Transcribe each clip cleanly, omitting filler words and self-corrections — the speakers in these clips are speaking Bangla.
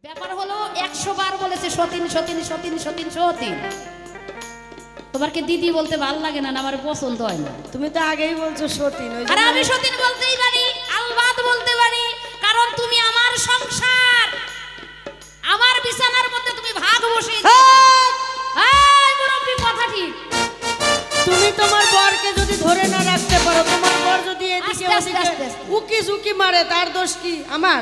ব্যাপার হলো 100 বার বলেছে সতীন সতীন সতীন সতীন সতীন। তোমার কি দিদি বলতে ভালো লাগে না? আমার পছন্দ হয় না। তুমি তো আগেই বলছো সতীন। আরে আমি সতীন বলতেই পারি, আলবাদ বলতে পারি, কারণ তুমি আমার সংসার, আমার বিছানার মধ্যে তুমি ভাগ বসিয়ে দিয়েছো। এই মুরব্বি কথা ঠিক। তুমি তোমার বরকে যদি ধরে না রাখতে পারো, তোমার বর যদি এদিকে আস্তে ওদিকে আস্তে। উকি ঝুঁকি মারে, তার দোষ কি? আমার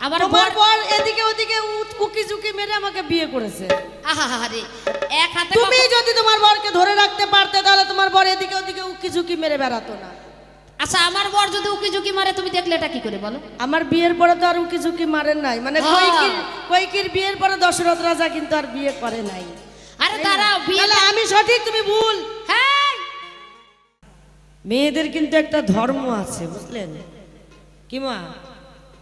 আবার তোমার বর এদিকে ওদিকে উকি ঝুঁকি মেরে আমাকে বিয়ে করেছে। আহারে, এক হাতে তুমি যদি তোমার বরকে ধরে রাখতে পারতে, তাহলে তোমার বর এদিকে ওদিকে উকি ঝুঁকি মেরে বেড়াতো না। আচ্ছা, আমার বর যদি উকি ঝুঁকি মারে তুমি দেখলে এটা কি করে বলো? আমার বিয়ের পরে তো আর উকি ঝুঁকি মারেন নাই, মানে কৈকির বিয়ের পরে দশরথ রাজা কিন্তু আর বিয়ে করে নাই। আরে দাঁড়াও, বিয়ে আমি সঠিক, তুমি ভুল। হ্যাঁ, মেয়েদের কিন্তু একটা ধর্ম আছে, বুঝলেন কি মা?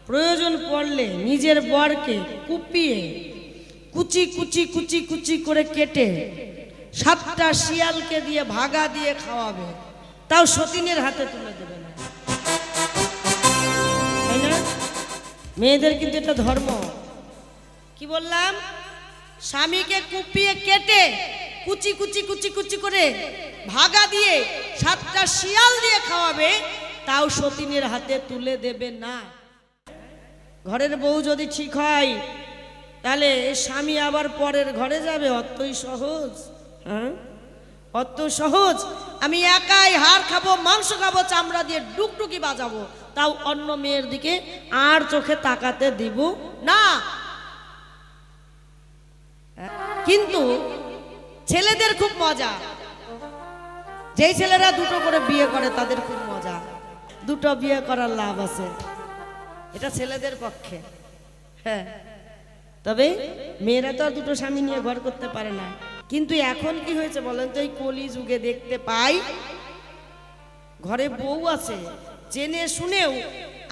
প্রয়োজন পড়লে নিজের বরকে কুপিয়ে কুচি কুচি কুচি কুচি করে কেটে 7টা শিয়ালকে দিয়ে ভাগা দিয়ে খাওয়াবে, তাও সতীনের হাতে তুলে দেবে না, তাই না? মেয়েদের কিন্তু এটা ধর্ম। কি বললাম? স্বামীকে কুপিয়ে কেটে কুচি কুচি কুচি কুচি করে ভাগা দিয়ে 7টা শিয়াল দিয়ে খাওয়াবে, তাও সতীনের হাতে তুলে দেবে না। ঘরের বউ যদি ঠিক হয়, তাহলে স্বামী আবার পরের ঘরে যাবে? অতই সহজ? হ্যাঁ, অত সহজ? আমি একাই হাড় খাবো, মাংস খাবো, চামড়া দিয়ে ডুকডুকি বাজাবো, তাও অন্য মেয়ের দিকে আর চোখে তাকাতে দিব না। কিন্তু ছেলেদের খুব মজা, যেই ছেলেরা 2টো করে বিয়ে করে তাদের খুব মজা। 2টো বিয়ে করার লাভ আছে, এটা ছেলেদের পক্ষে। হ্যাঁ, তবে মেয়েরা তো আর 2টো স্বামী নিয়ে ঘর করতে পারে না। কিন্তু এখন কি হয়েছে বলেন তো? এই কলি যুগে দেখতে পাই, ঘরে বউ আছে জেনে শুনেও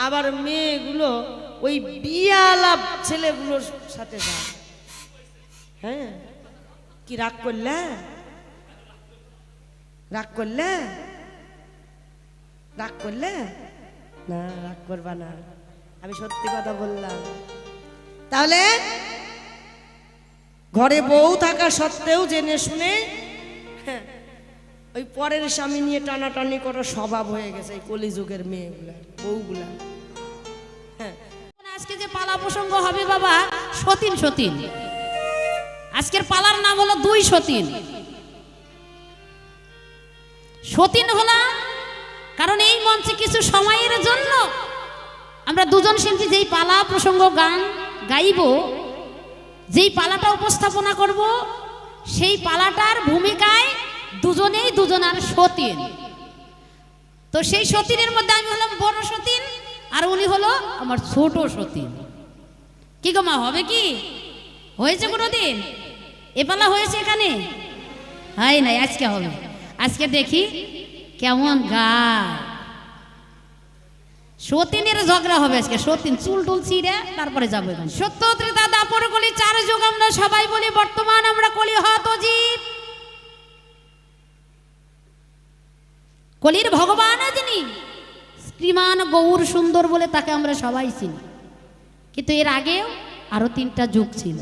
আবার মেয়েগুলো ওই বিয়ালা ছেলেগুলোর সাথে যায়। হ্যাঁ, কি রাগ করলে? রাগ করলে? রাগ করলে? না, রাগ করবা না, আমি সত্যি কথা বললাম। তাহলে ঘরে বউ থাকা সত্ত্বেও জেনে শুনে ওই পরের স্বামী নিয়ে টানাটানি করার স্বভাব হয়ে গেছে এই কলিযুগের মেয়েগুলা, বউগুলা। হ্যাঁ, আজকে যে পালা প্রসঙ্গ হবে বাবা, সতীন সতীন। আজকের পালার নাম হলো 2 সতীন। সতীন হলাম কারণ এই মঞ্চে কিছু সময়ের জন্য আমরা 2জন শিল্পী যেই পালা প্রসঙ্গ গান গাইব, যেই পালাটা উপস্থাপনা করব, সেই পালাটার ভূমিকায় 2জনেই 2জনার সতীন। তো সেই সতীনের মধ্যে আমি হলাম বড় সতীন, আর উনি হলো আমার ছোট সতীন। কি গো মা, হবে কি? হয়েছে কোনোদিন? এ পালা হয়েছে এখানে? হয় নাই, আজকে হবে। আজকে দেখি কেমন গায়। সতীনের ঝগড়া হবে আজকে। সতীন চুল টুল ছিঁড়ে তারপরে যাবো। এখন সত্য ত্রেতা দাপর কলি 4 যুগ আমরা সবাই বলি, বর্তমান আমরা কলি হত জিত। কলির ভগবান যিনি শ্রীমান গৌর সুন্দর বলে তাকে আমরা সবাই চিনি, কিন্তু এর আগেও আরো 3টা যুগ ছিল।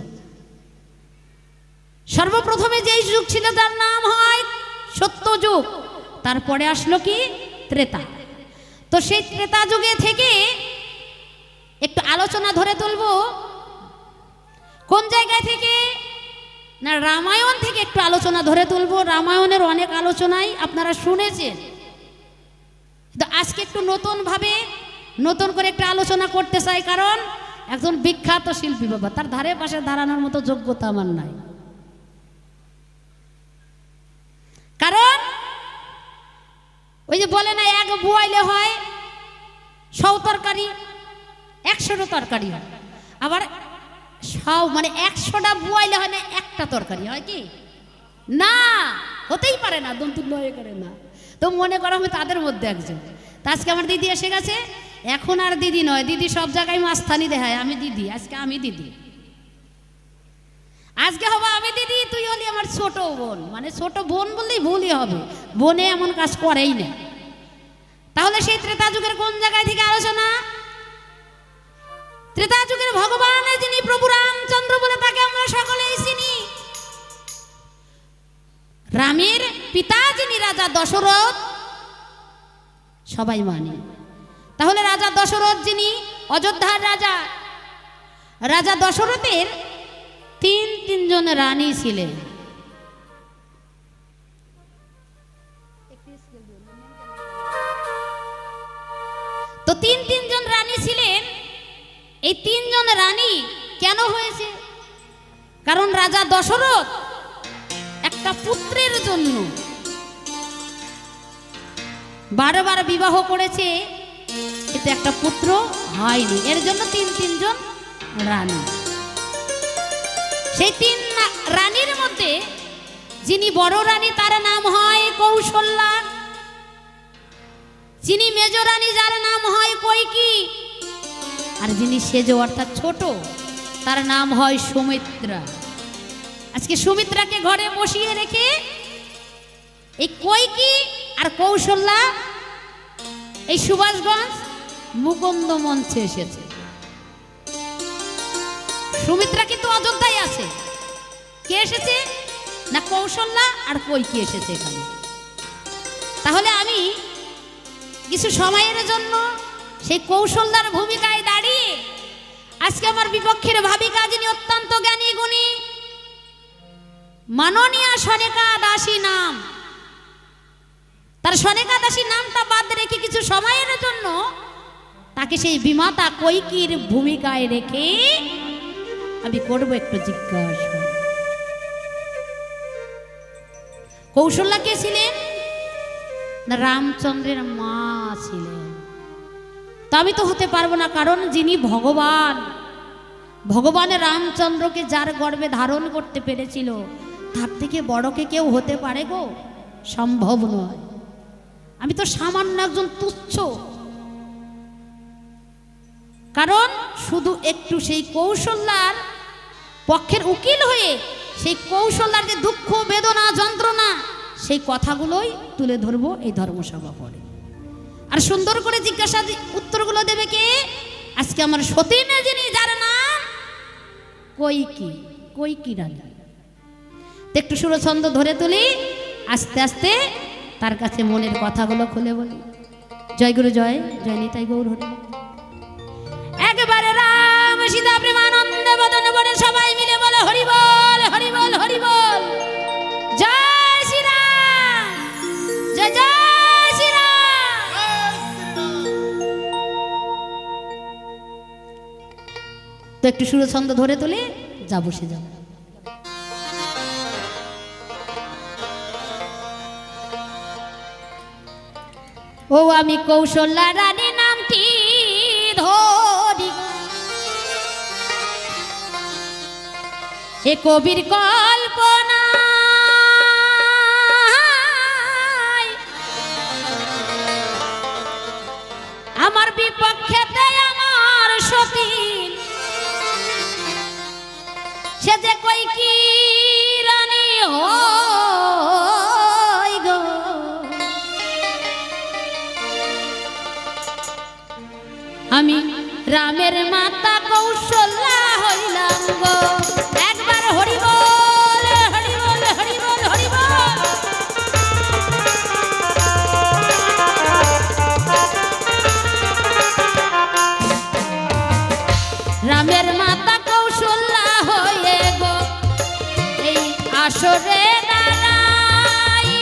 সর্বপ্রথমে যেই যুগ ছিল তার নাম হয় সত্য যুগ, তারপরে আসলো কি ত্রেতা। তো সেই ত্রেতা যুগে থেকে একটু আলোচনা ধরে তুলবো। কোন জায়গায় থেকে না, রামায়ণ থেকে একটু আলোচনা ধরে তুলবো। রামায়ণের অনেক আলোচনাই আপনারা শুনেছেন, তো আজকে একটু নতুন ভাবে নতুন করে একটা আলোচনা করতে চাই, কারণ একজন বিখ্যাত শিল্পী বাবা, তার ধারে পাশে দাঁড়ানোর মতো যোগ্যতা আমার নাই। কারণ ওই যে বলে না, এক বুয়াইলে হয় 100 তরকারি, 100টা তরকারি হয়। আবার 100 মানে 100টা বুয়াইলে হয় না একটা তরকারি হয় কি না? হতেই পারে না, দন্তুল্য হয়ে করে না। তো মনে করো আমি তাদের মধ্যে একজন। তা আজকে আমার দিদি এসে গেছে। এখন আর দিদি নয়, দিদি সব জায়গায় মাস্তানি দেখায়, আমি দিদি। আজকে আমি দিদি, আজকে হবো আমি দিদি, তুই হলি আমার ছোট বোন। মানে ছোট বোন বললেই ভুলই হবে, বোনে এমন কাজ করেই না। তাহলে সেই ত্রেতা যুগের কোন জায়গায় থেকে আলোচনা? ত্রেতা যুগের ভগবান যিনি প্রভু রাম রাজা দশরথ সবাই মানে। তাহলে রাজা দশরথ যিনি অযোধ্যার রাজা, রাজা দশরথের তিনজন রানী ছিলেন। তো তিনজন রানী ছিলেন। এই তিনজন রানী কেন হয়েছে? কারণ রাজা দশরথ একটা পুত্রের জন্য বারবার বিবাহ করেছে, কিন্তু একটা পুত্র হয়নি, এর জন্য তিনজন রানী। সেই তিন রানীর মধ্যে যিনি বড় রানী তার নাম হয় কৌশল্যা, যিনি মেজ রানী যার নাম হয় কইকি, আর যিনি সেজ অর্থাৎ ছোট তার নাম হয় সুমিত্রা। আজকে সুমিত্রাকে ঘরে বসিয়ে রেখে এই কইকি আর কৌশল্যা এই সুভাষগঞ্জ মুকুন্দ মঞ্চে এসেছে। সুমিত্রা কিন্তু অযোধ্যায় আছে। কে এসেছে না? কৌশল্যা আর কইকি এসেছে এখানে। তাহলে আমি কিছু সময়ের জন্য সেই কৌশল্যার ভূমিকায় দাঁড়িয়ে আজকে আমার বিপক্ষের ভাবিকা যিনি অত্যন্ত জ্ঞানী গুণী মাননীয়া সনেকা দাসী নাম, তার সনেকা দাসী নামটা বাদ রেখে কিছু সময়ের জন্য তাকে সেই বিমাতা কইকির ভূমিকায় রেখে আমি করব একটু জিজ্ঞাসা। কৌশল্যা কে ছিলেন না? রামচন্দ্রের মা ছিলেন। তা আমি তো হতে পারবো না, কারণ যিনি ভগবান রামচন্দ্রকে যার গর্ভে ধারণ করতে পেরেছিল তার থেকে বড়কে কেউ হতে পারে গো? সম্ভব নয়। আমি তো সামান্য একজন তুচ্ছ। কারণ শুধু একটু সেই কৌশল্যার পক্ষের উকিল হয়ে সেই কৌশল্যার যে দুঃখ বেদনা যন্ত্রণা সেই কথাগুলোই তুলে ধরবো এই ধর্মসভা পরে। আর সুন্দর করে জিজ্ঞাসা উত্তরগুলো দেবে কে? আজকে আমার সতীনে যিনি, যার নাম কইকি রানী। একটু সুরছন্দ ধরে তুলি, আস্তে আস্তে তার কাছে মনের কথাগুলো খুলে বলি। জয় গুরু জয়, জয় নিতাই গৌর হরি। একবারে রাম সীতা প্রেমানন্দে বদন বনে সবাই মিলে বলে হরি বল, হরি বল, হরি বল। জয় শ্রীরাম, জয় জয় শ্রীরাম। তো একটু সুরছন্দ ধরে তুলে যা বসে যাও। ও আমি কৌশল্যা রানী নামটি ধরি, এ কবির কল্পনা আমার বিপক্ষেতে আমার সতীন সে যে কইকি রানী হয় গো। আমি রামের মাতা কৌশল্যা হইলাম গো। একবার হরি বল, হরি বল, হরি বল, হরি বল। রামের মাতা কৌশল্যা হয়ে গো এই আসরে দাঁড়াই,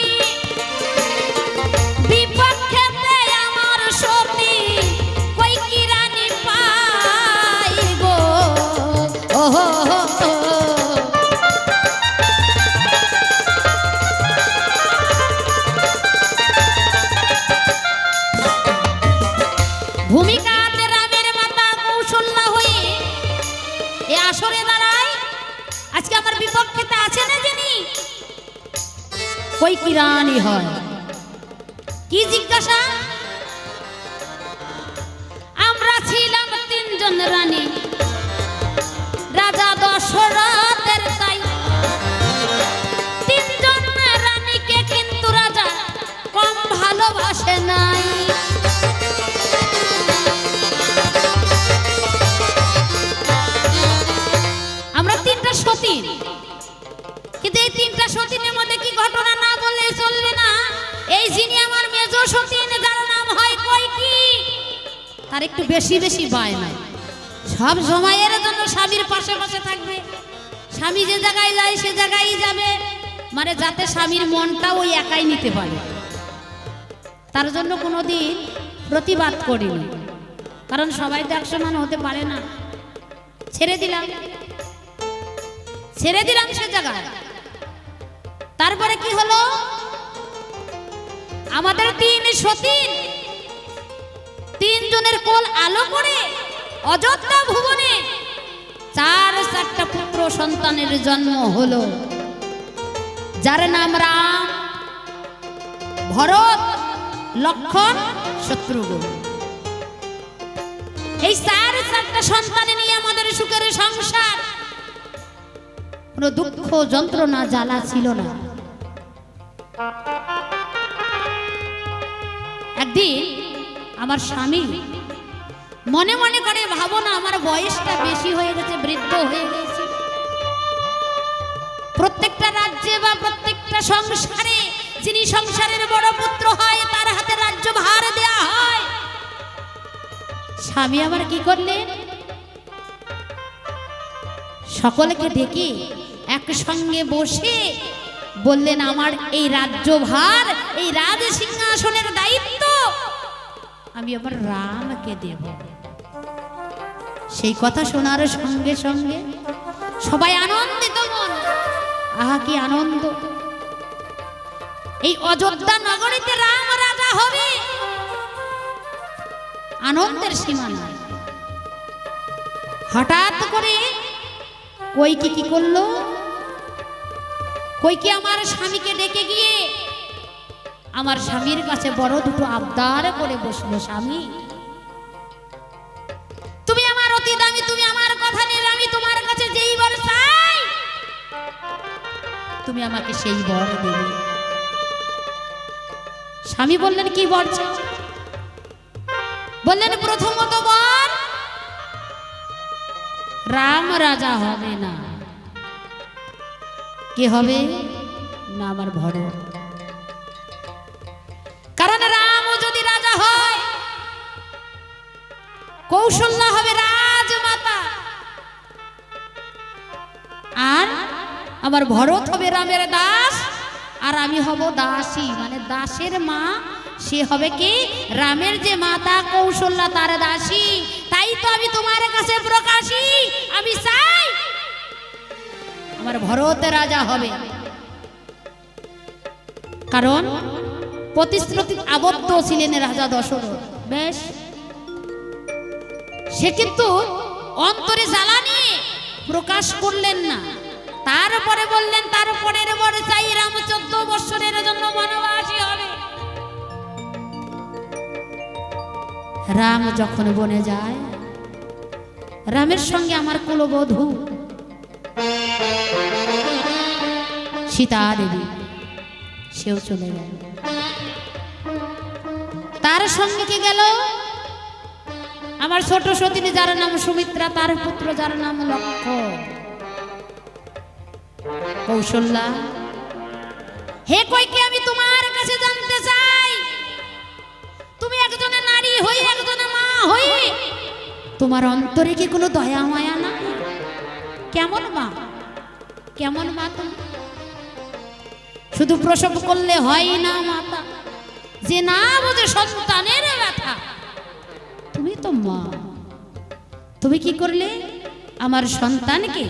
বিপক্ষেতে আমার সতী কইকি রানী পাই গো। ওহো ভূমিকাতে রামের মাতা কৌশল্যা হয়ে এ আসরে দাঁড়ায়। আজকে আমার বিপক্ষেতে আছে না যিনি কইকি রানী হয়। কি জিজ্ঞাসা? আমরা ছিলাম তিনজন রানী রাজা দশরথের, তাই তিনজন রানীকে কিন্তু রাজা কম ভালোবাসে নাই। আমরা তিনটা সতীন, কিন্তু এই তিনটা সতীনের মধ্যে কি ঘটনা না বললে চলবে না। এই এই যিনি আমার মেজ সতীন যার নাম হয় কইকি, তার একটু বেশি বেশি বায়না, সব সময়ের জন্য স্বামীর পাশে পাশে থাকবে, স্বামী যে জায়গায় যায় সে জায়গায় যাবে, মানে যাতে স্বামীর মনটা ওই একাই নিতে পারে। তার জন্য কোনোদিন প্রতিবাদ করিনি, কারণ সবাই তো এক সমান হতে পারে না। ছেড়ে দিলাম সে জায়গায়। তারপরে কি হলো, আমাদের 3 সতীন, 3 জনের কোল আলো করে অযোধ্যা ভুবনে 4-4টা পুত্র সন্তানের জন্ম হলো, যার নাম রাম, ভরত, লক্ষণ, শত্রুঘ্ন। এই 4-4টা সন্তান নিয়ে আমাদের সুখের সংসার, কোনো দুঃখ যন্ত্রণা জ্বালা ছিল না। একদিন আমার স্বামী মনে মনে করে, ভাবো না আমার বয়সটা বেশি হয়ে গেছে, বৃদ্ধ হয়ে গেছে, প্রত্যেকটা রাজ্যে বা প্রত্যেকটা সংসারে যিনি সংসারের বড় পুত্র হয় তার হাতে রাজ্য ভার দেয়া হয়। স্বামী আমার কি করলেন, সকলকে ডেকে একসঙ্গে বসে বললেন, আমার এই রাজ্যভার, এই রাজ সিংহাসনের দায়িত্ব আমি আমার রামকে দেব। সেই কথা শোনার সঙ্গে সঙ্গে সবাই আনন্দিত মন, আহা কি আনন্দ, এই অযোধ্যা নগরীতে রাম রাজা হবে, আনন্দের সীমা নাই। হঠাৎ করে কইকি কি করলো, কইকি আমার স্বামীকে ডেকে গিয়ে আমার স্বামীর কাছে বড় দুটো আবদার করে বসলো, স্বামী তুমি আমার অতি দামি, তুমি আমার কথা নেবে, আমি তোমার কাছে যেই বর চাই তুমি আমাকে সেই বর দেবে। স্বামী বললেন, কি বর চাই? বললেন, প্রথমত বর, রাম রাজা হবে না। কে হবে না? আমার ভরত। কারণ রাম যদি রাজা হয়, কৌশল্যা হবে রাজমাতা, আর আমার ভরত হবে রামের দাস, আর আমি হব দাসী, মানে দাসের মা। সে হবে কি? রামের যে মাতা কৌশল্যা তার দাসী। তাই তো আমি তোমার কাছে প্রকাশী, আমি চাই আমার ভরত রাজা হবে। কারণ প্রতিশ্রুতি আবদ্ধ ছিলেন রাজা দশরথ। বেশ, সে কিন্তু অন্তরে জ্বালা নিয়ে প্রকাশ করলেন না। তারপরে বললেন, তারপরের বরে চাই রাম 14 বৎসরের জন্য বনবাসী হবে। রাম যখন বনে যায়, রামের সঙ্গে আমার কুলবধূ সীতা দেবী, সেও চলে গেল। তার সঙ্গে কি গেল? আমার ছোট সতীনী যার নাম সুমিত্রা, তার পুত্র যার নাম লক্ষণ। কৌশল্যা, হে কইকে, আমি তোমার কাছে জানতে চাই, তুমি একজনে নারী হই, একজনে মা হই, তোমার অন্তরে কি কোনো দয়া মায়া না? কেমন মা, কেমন মা তুমি? শুধু প্রসব করলে হয় না মাতা, যে না বোঝে সন্তানের ব্যথা। তুমি তো মা, তুমি কি করলে? আমার সন্তানকে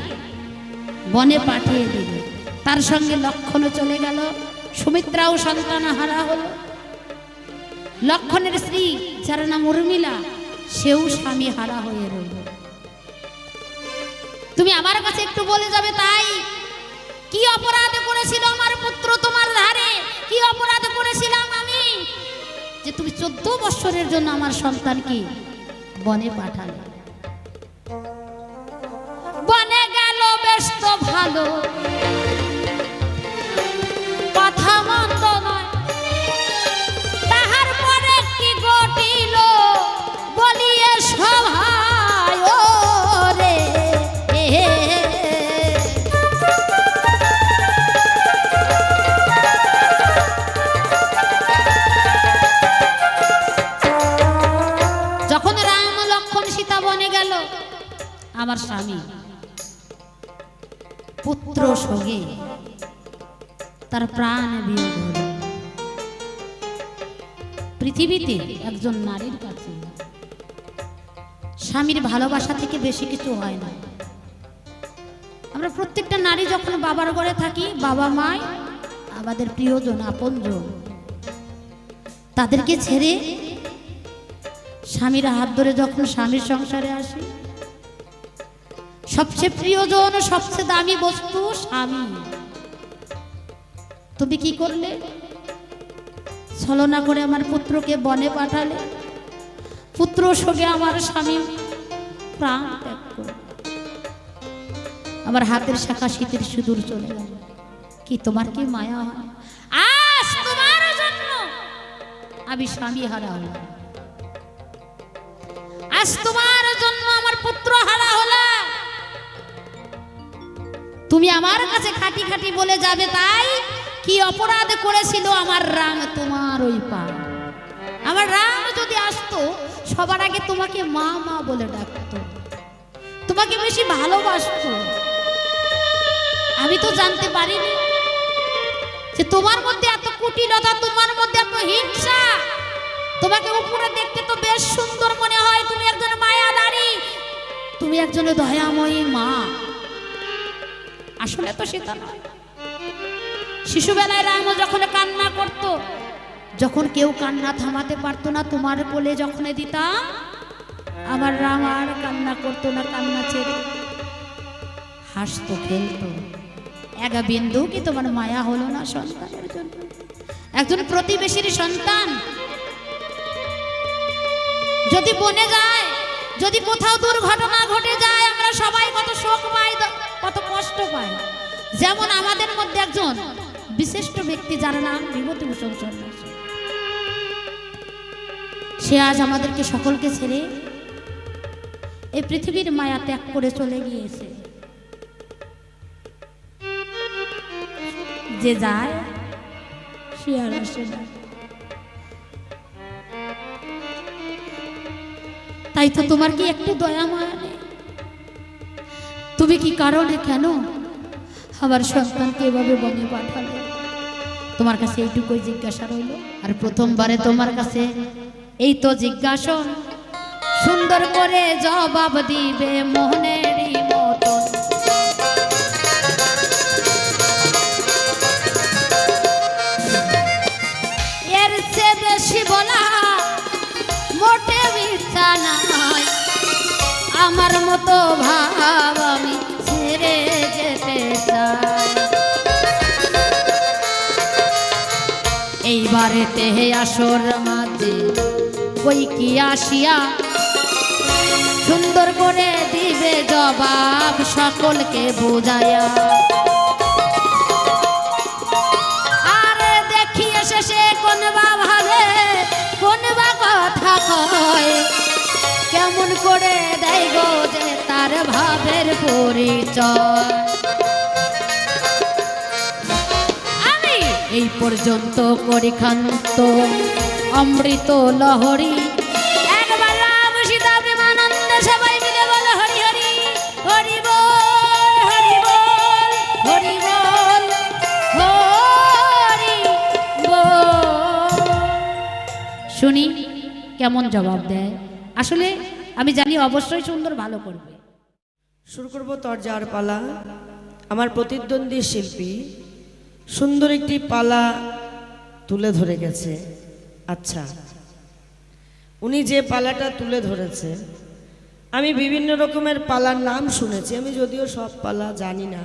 বনে পাঠিয়ে দিলে, তার সঙ্গে লক্ষণও চলে গেল, সুমিত্রাও সন্তান হারা হলো। লক্ষণের স্ত্রী যার নাম উর্মিলা, সেও স্বামী হারা হয়ে রইল। তুমি আমার কাছে একটু বলে যাবে তাই, কি অপরাধ করেছিল আমার পুত্র তোমার ধারে? কি অপরাধ করেছিলাম আমি যে তুমি 14 বৎসরের জন্য আমার সন্তানকে বনে পাঠালে? বনে গেল বেশ তো ভালো, কথা মন্দ নয়, তাহার পরে কি ঘটিল বলিয়ে সভায় রে। পুত্র সঙ্গে তার প্রাণ বিয়োগ হল। পৃথিবীতে একজন নারীর কাছে স্বামীর ভালোবাসা থেকে বেশি কিছু হয় না। আমরা প্রত্যেকটা নারী যখন বাবার ঘরে থাকি, বাবা মায় আমাদের প্রিয়জন, আপনজন, তাদেরকে ছেড়ে স্বামীর হাত ধরে যখন স্বামীর সংসারে আসি, সবচেয়ে প্রিয়জন, সবচেয়ে দামি বস্তু স্বামী। তুমি কি করলে? ছলনা করে আমার পুত্রকে বনে পাঠালে, পুত্র সঙ্গে আমার স্বামী প্রাণ ত্যাগ করল, আমার হাতের শাখা শীতের সুদূর চলে গেল। কি তোমার কি মায়া হয়? আজ তোমার জন্য আমি স্বামী হারা হলাম, আজ তোমার জন্য আমার পুত্র হারা হলাম। তুমি আমার কাছে খাটি খাটি বলে যাবে, তাই কি অপরাধ করেছিল আমার রাম তোমার ওই পা? আমার রাম যদি আসতো সবার আগে তোমাকে মা মা বলে ডাকতো, তোমাকে বেশি ভালোবাসতো। আমি তো জানতে পারিনি যে তোমার মধ্যে এত কুটিলতা, তোমার মধ্যে এত হিংসা। তোমাকে উপরে দেখতে তো বেশ সুন্দর মনে হয়, তুমি একজন মায়াদারী, তুমি একজন দয়াময়ী মা। আসলে তো সেটা নয়। শিশুবেলায় রাম যখন কান্না করত, যখন কেউ কান্না থামাতে পারতো না, তোমার কোলে যখন দিতাম, আমার রাম আর কান্না করতো না, কান্না ছেড়ে হাসতো, খেলতো। এক বিন্দু কি তোমার মায়া হলো না সন্তানের জন্য? একজন প্রতিবেশীর সন্তান যদি বনে যায়, যদি কোথাও দুর্ঘটনা ঘটে যায়, আমরা সবাই কত শোক পাই, কত কষ্ট পাই। যেমন আমাদের মধ্যে একজন বিশিষ্ট ব্যক্তি যার নাম বিভূতিভূষণ সন্ন্যাসী, সে আজ আমাদেরকে সকলকে ছেড়ে এই পৃথিবীর মায়া ত্যাগ করে চলে গিয়েছে। যে যায় সে আর আসে না। তাই তো তোমার কি একটু দয়া মায়া নেই? তুমি কি কারণে, কেন আমার সন্তানকে এভাবে বনে পাঠালে? তোমার কাছে এইটুকুই জিজ্ঞাসা রইল। আর প্রথমবারে তোমার কাছে এই তো জিজ্ঞাসন, সুন্দর করে জবাব দিবে মোহনেরই মতন। এর চেয়ে বেশি বলা মোটে ইচ্ছা নয়, আমার মতো ভাব আমি ছেড়ে যেতে চাই। এইবারেতে আসর মাঝে কই কি আসিয়া সুন্দর করে দিবে জবাব সকলকে বুঝাইয়া। আরে দেখিয়ে শেষে কোন বা ভাবে, কোন বা কথা কয়, কেমন করে দেয় গো যে তার ভাবের পরিচয়। আমি এই পর্যন্ত করি ক্ষান্ত অমৃত লহরী, একবার রাম সীতা প্রেমানন্দে সবাই মিলে বল হরি হরি, হরি বল, হরি বল, হরি বল, হরি বল। শুনি কেমন জবাব দেয়। আসলে আমি জানি অবশ্যই সুন্দর ভালো করবে। শুরু করব তরজার পালা। আমার প্রতিদ্বন্দ্বী শিল্পী সুন্দর একটি পালা তুলে ধরে গেছে। আচ্ছা, উনি যে পালাটা তুলে ধরেছে, আমি বিভিন্ন রকমের পালার নাম শুনেছি, আমি যদিও সব পালা জানি না,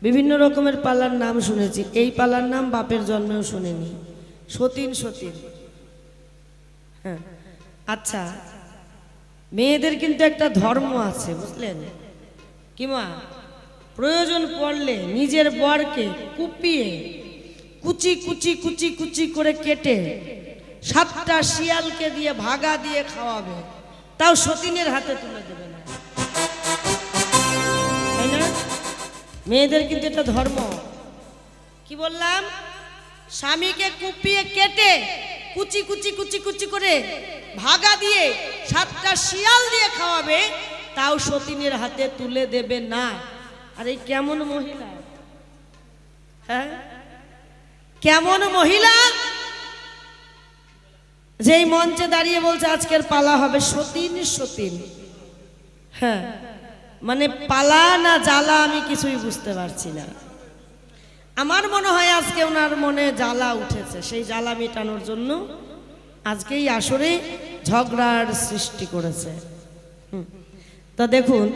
বিভিন্ন রকমের পালার নাম শুনেছি। এই পালার নাম বাপের জন্মেও শুনিনি, সতীন সতীন। হ্যাঁ, আচ্ছা, মেয়েদের কিন্তু একটা ধর্ম আছে, বুঝলেন কি মা? প্রয়োজন পড়লে নিজের বরকে কুপিয়ে কুচি কুচি কুচি কুচি করে কেটে 7টা শিয়ালকে দিয়ে ভাগা দিয়ে খাওয়াবে, তাও সতীনের হাতে তুলে দেবে না, তাই না? মেয়েদের কিন্তু একটা ধর্ম। কি বললাম? স্বামীকে কুপিয়ে কেটে কুচি কুচি কুচি কুচি করে ভাগা দিয়ে 7টা শিয়াল দিয়ে খাওয়াবে, তাও সতীনের হাতে তুলে দেবে না। আর এই কেমন মহিলা, হ্যাঁ কেমন মহিলা যেই মঞ্চে দাঁড়িয়ে বলছে আজকের পালা হবে সতীন সতীন। হ্যাঁ মানে পালা না জ্বালা আমি কিছুই বুঝতে পারছি না। আমার মনে হয় আজকে ওনার মনে জ্বালা উঠেছে, সেই জ্বালা মেটানোর জন্য আজকেই আসরে ঝগড়ার সৃষ্টি করেছে। তো দেখুন,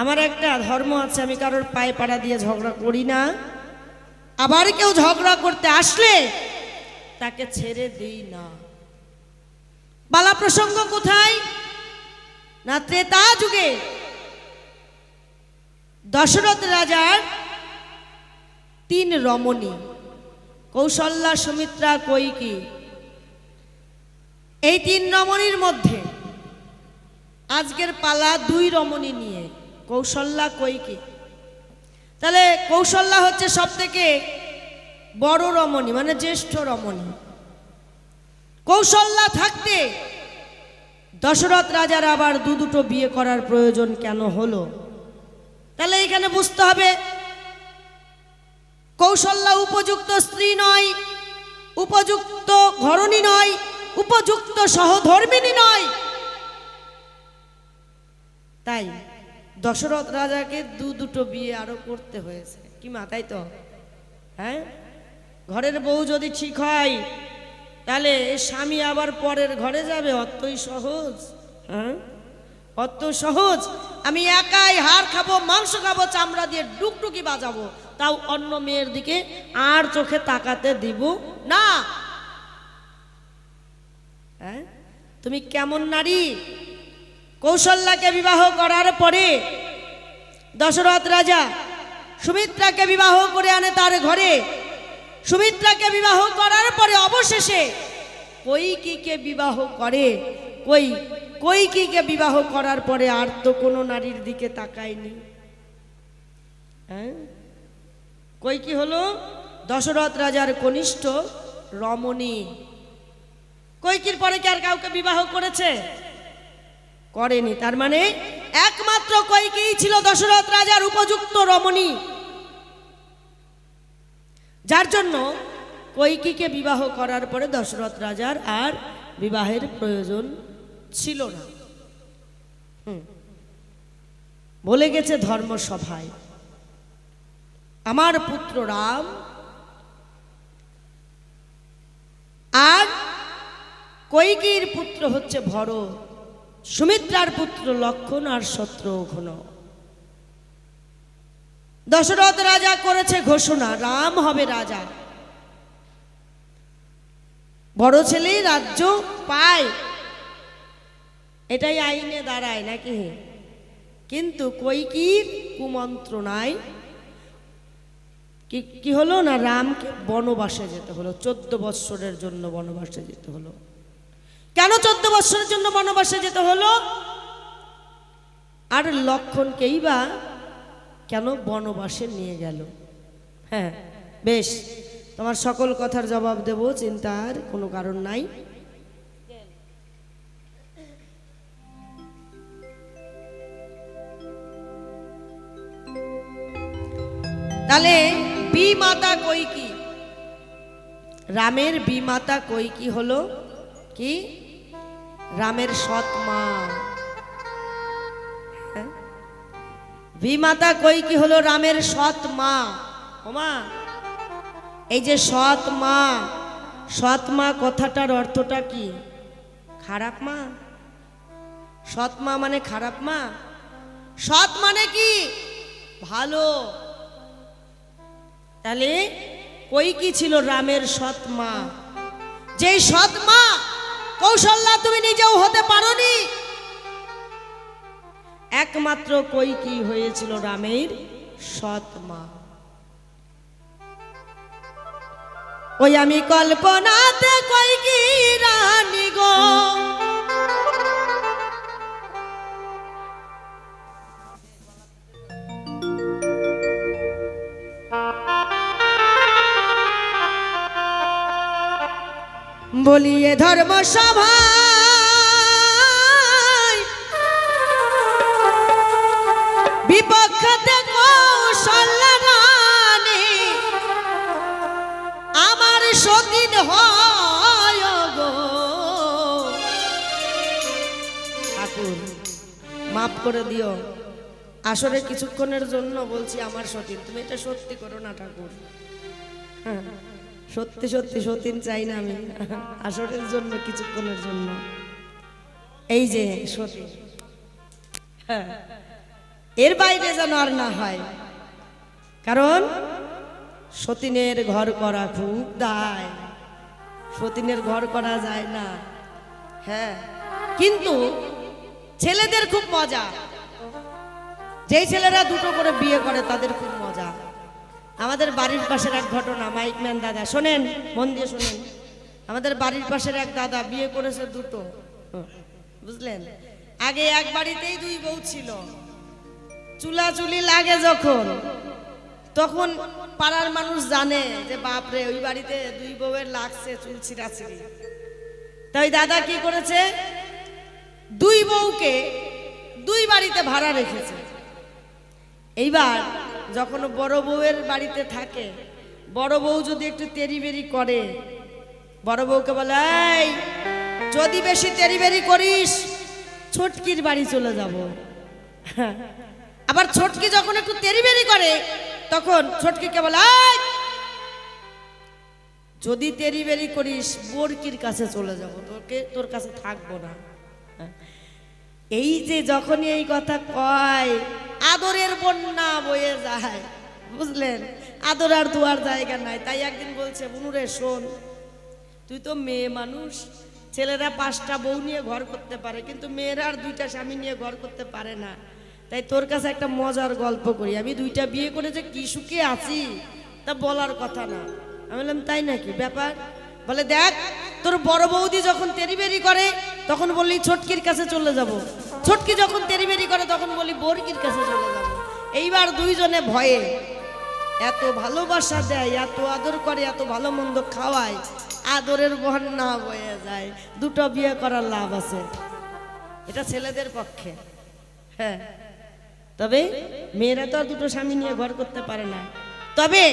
আমার একটা ধর্ম আছে, আমি কারোর পায়ে পাড়া দিয়ে ঝগড়া করি না। আবার কেউ ঝগড়া করতে আসলে তাকে ছেড়ে দিই না। বালা প্রসঙ্গ কোথায় না, ত্রেতা যুগে দশরথ রাজার 3 রমণী, কৌশল্যা, সুমিত্রা, কৈকেয়ী। এই 3 রমণীর মধ্যে আজকের পালা 2 রমণী নিয়ে, কৌশল্যা, কৈকেয়ী। তাহলে কৌশল্যা হচ্ছে সব থেকে বড় রমণী, মানে জ্যেষ্ঠ রমণী। কৌশল্যা থাকতে দশরথ রাজার আবার দুটো বিয়ে করার প্রয়োজন কেন হলো? তাহলে এখানে বুঝতে হবে কৌশল্যা উপযুক্ত স্ত্রী নয়, উপযুক্ত ঘরণী নয়, উপযুক্ত সহধর্মিণী নয়। তাই দশরথ রাজাকে দুটো বিয়ে আরো করতে হয়েছে। কি মা, তাই তো? হ্যাঁ, ঘরের বউ যদি ঠিক হয় তাহলে স্বামী আবার পরের ঘরে যাবে? অতই সহজ? হ্যাঁ, অত সহজ? আমি একাই হাড় খাবো, মাংস খাবো, চামড়া দিয়ে ডুকটুকি বাজাবো, তাও অন্য মেয়ের দিকে আর চোখে তাকাতে দিব না। হ্যাঁ, তুমি কেমন নারী? কৌশল্যাকে বিবাহ করার পরে দশরথ রাজা সুমিত্রাকে বিবাহ করে আনে তার ঘরে। সুমিত্রাকে বিবাহ করার পরে অবশেষে কৈকেয়ীকে বিবাহ করে। কৈকেয়ীকে বিবাহ করার পরে আর তো কোনো নারীর দিকে তাকায়নি। হ্যাঁ, কৈকেয়ী হলো দশরথ রাজার কনিষ্ঠ রমণী। কৈকেয়ীর পরে কি আর কাউকে বিবাহ করেছে? করেনি। তার মানে একমাত্র কৈকেয়ী ছিল দশরথ রাজার উপযুক্ত রমণী, যার জন্য কৈকেয়ীকে বিবাহ করার পরে দশরথ রাজার আর বিবাহের প্রয়োজন ছিল না। বলে গেছে ধর্মসভায়, আমার পুত্র রাম আর কৈকেয়ীর পুত্র হচ্ছে ভরত, সুমিত্রার পুত্র লক্ষণ আর শত্রুঘ্ন। দশরথ রাজা করেছে ঘোষণা, রাম হবে রাজা। বড় ছেলে রাজ্য পায়, এটাই আইনে দাঁড়ায় নাকি? কিন্তু কৈকেয়ীর কুমন্ত্রণায় কি হলো না, রামকে বনবাসে যেতে হলো। 14 বৎসরের জন্য বনবাসে যেতে হলো। কেন 14 বৎসরের জন্য বনবাসে যেতে হলো? আর লক্ষণকেই বা কেন বনবাসে নিয়ে গেল? হ্যাঁ, বেশ, তোমার সকল কথার জবাব দেব, চিন্তার কোনো কারণ নাই। তাহলে বিমাতা কৈকেয়ী, রামের বিমাতা কৈকেয়ী হলো কি? রামের সৎ মা। বিমাতা কৈকেয়ী হলো রামের সৎ মা। ওমা, এই যে সৎ মা, সৎ মা কথাটার অর্থটা কি? খারাপ মা? সৎ মা মানে খারাপ মা? সৎ মানে কি? ভালো। তাহলে কৈকেয়ী ছিল রামের সৎ মা। যেই সৎ মা কৌশল্যা তুমি নিজেও হতে পারোনি, একমাত্র কৈকেয়ী হয়েছিল রামের সৎ মা। ওই আমি কল্পনাতে কৈকেয়ী রানী গো, বলিয়ে ধর্মসভায় বিপক্ষতে করে দিও। আসরে কিছুক্ষণের জন্য বলছি আমার সতীন, তুমি এটা সত্যি করো না ঠাকুর। হ্যাঁ, সত্যি সত্যি সতীন চাই না আমি, আসরের জন্য কিছুক্ষণের জন্য। এই যে সতীন, হ্যাঁ, এর বাইরে যেন আর না হয়, কারণ সতীনের ঘর করা খুব দায়, সতীনের ঘর করা যায় না। হ্যাঁ, কিন্তু ছেলেদের খুব মজা, যেই ছেলেরা দুটো করে বিয়ে করে তাদের খুব মজা। আমাদের বাড়ির পাশের এক ঘটনা, মাইকম্যান দাদা শোনেন, মন দিয়ে শোনেন। আমাদের বাড়ির পাশের এক দাদা বিয়ে করেছে দুটো, বুঝলেন। আগে এক বাড়িতেই দুই বউ ছিল, চুলাচুলি লাগে যখন, তখন পাড়ার মানুষ জানে যে বাপরে ওই বাড়িতে দুই বউয়ের লাগছে চুল ছিঁড়াছিড়ি। তাই দাদা কি করেছে, দুই বউকে দুই বাড়িতে ভাড়া রেখেছে। এইবার যখন বড় বউয়ের বাড়িতে থাকে, বড় বউ যদি একটু তেরিবেরি করে, বড় বউকে বলে এই যদি বেশি তেরিবেরি করিস ছোটকির বাড়ি চলে যাব। আবার ছোটকি যখন একটু তেরিবেরি করে তখন ছোটকিকে বলে এই যদি তেরিবেরি করিস বড়কির কাছে চলে যাব, তোর কাছে থাকবো না। এই যে যখনই এই কথা কয় আদরের বন্যা বয়ে যায়, বুঝলেন। আদর আর দুয়ার জায়গা নাই। তাই একদিন বলছে, বুনুরে শোন, তুই তো মেয়ে মানুষ, ছেলেরা 5টা বউ নিয়ে ঘর করতে পারে, কিন্তু মেয়েরা আর 2টা স্বামী নিয়ে ঘর করতে পারে না। তাই তোর কাছে একটা মজার গল্প করি, আমি 2টা বিয়ে করে যে কি সুখে আছি তা বলার কথা না। আমি বললাম তাই নাকি ব্যাপার? বলে দেখ, তোর বড় বৌদি যখন তেরিবেরি করে তখন বললি ছোটকির কাছে চলে যাব, ছোটকি যখন তেরিবেরি করে তখন বলি বড়কির কাছে চলে যাব। এইবার দুইজনে ভয়ে এত ভালোবাসা দেয়, এত আদর করে, এত ভালো মন্দ খাওয়ায়, আদরের বন্যা বয়ে যায়। 2টো বিয়ে করার লাভ আছে, এটা ছেলেদের পক্ষে। হ্যাঁ, তবে মেয়েরা তো আর 2টো স্বামী নিয়ে ঘর করতে পারে না। তবে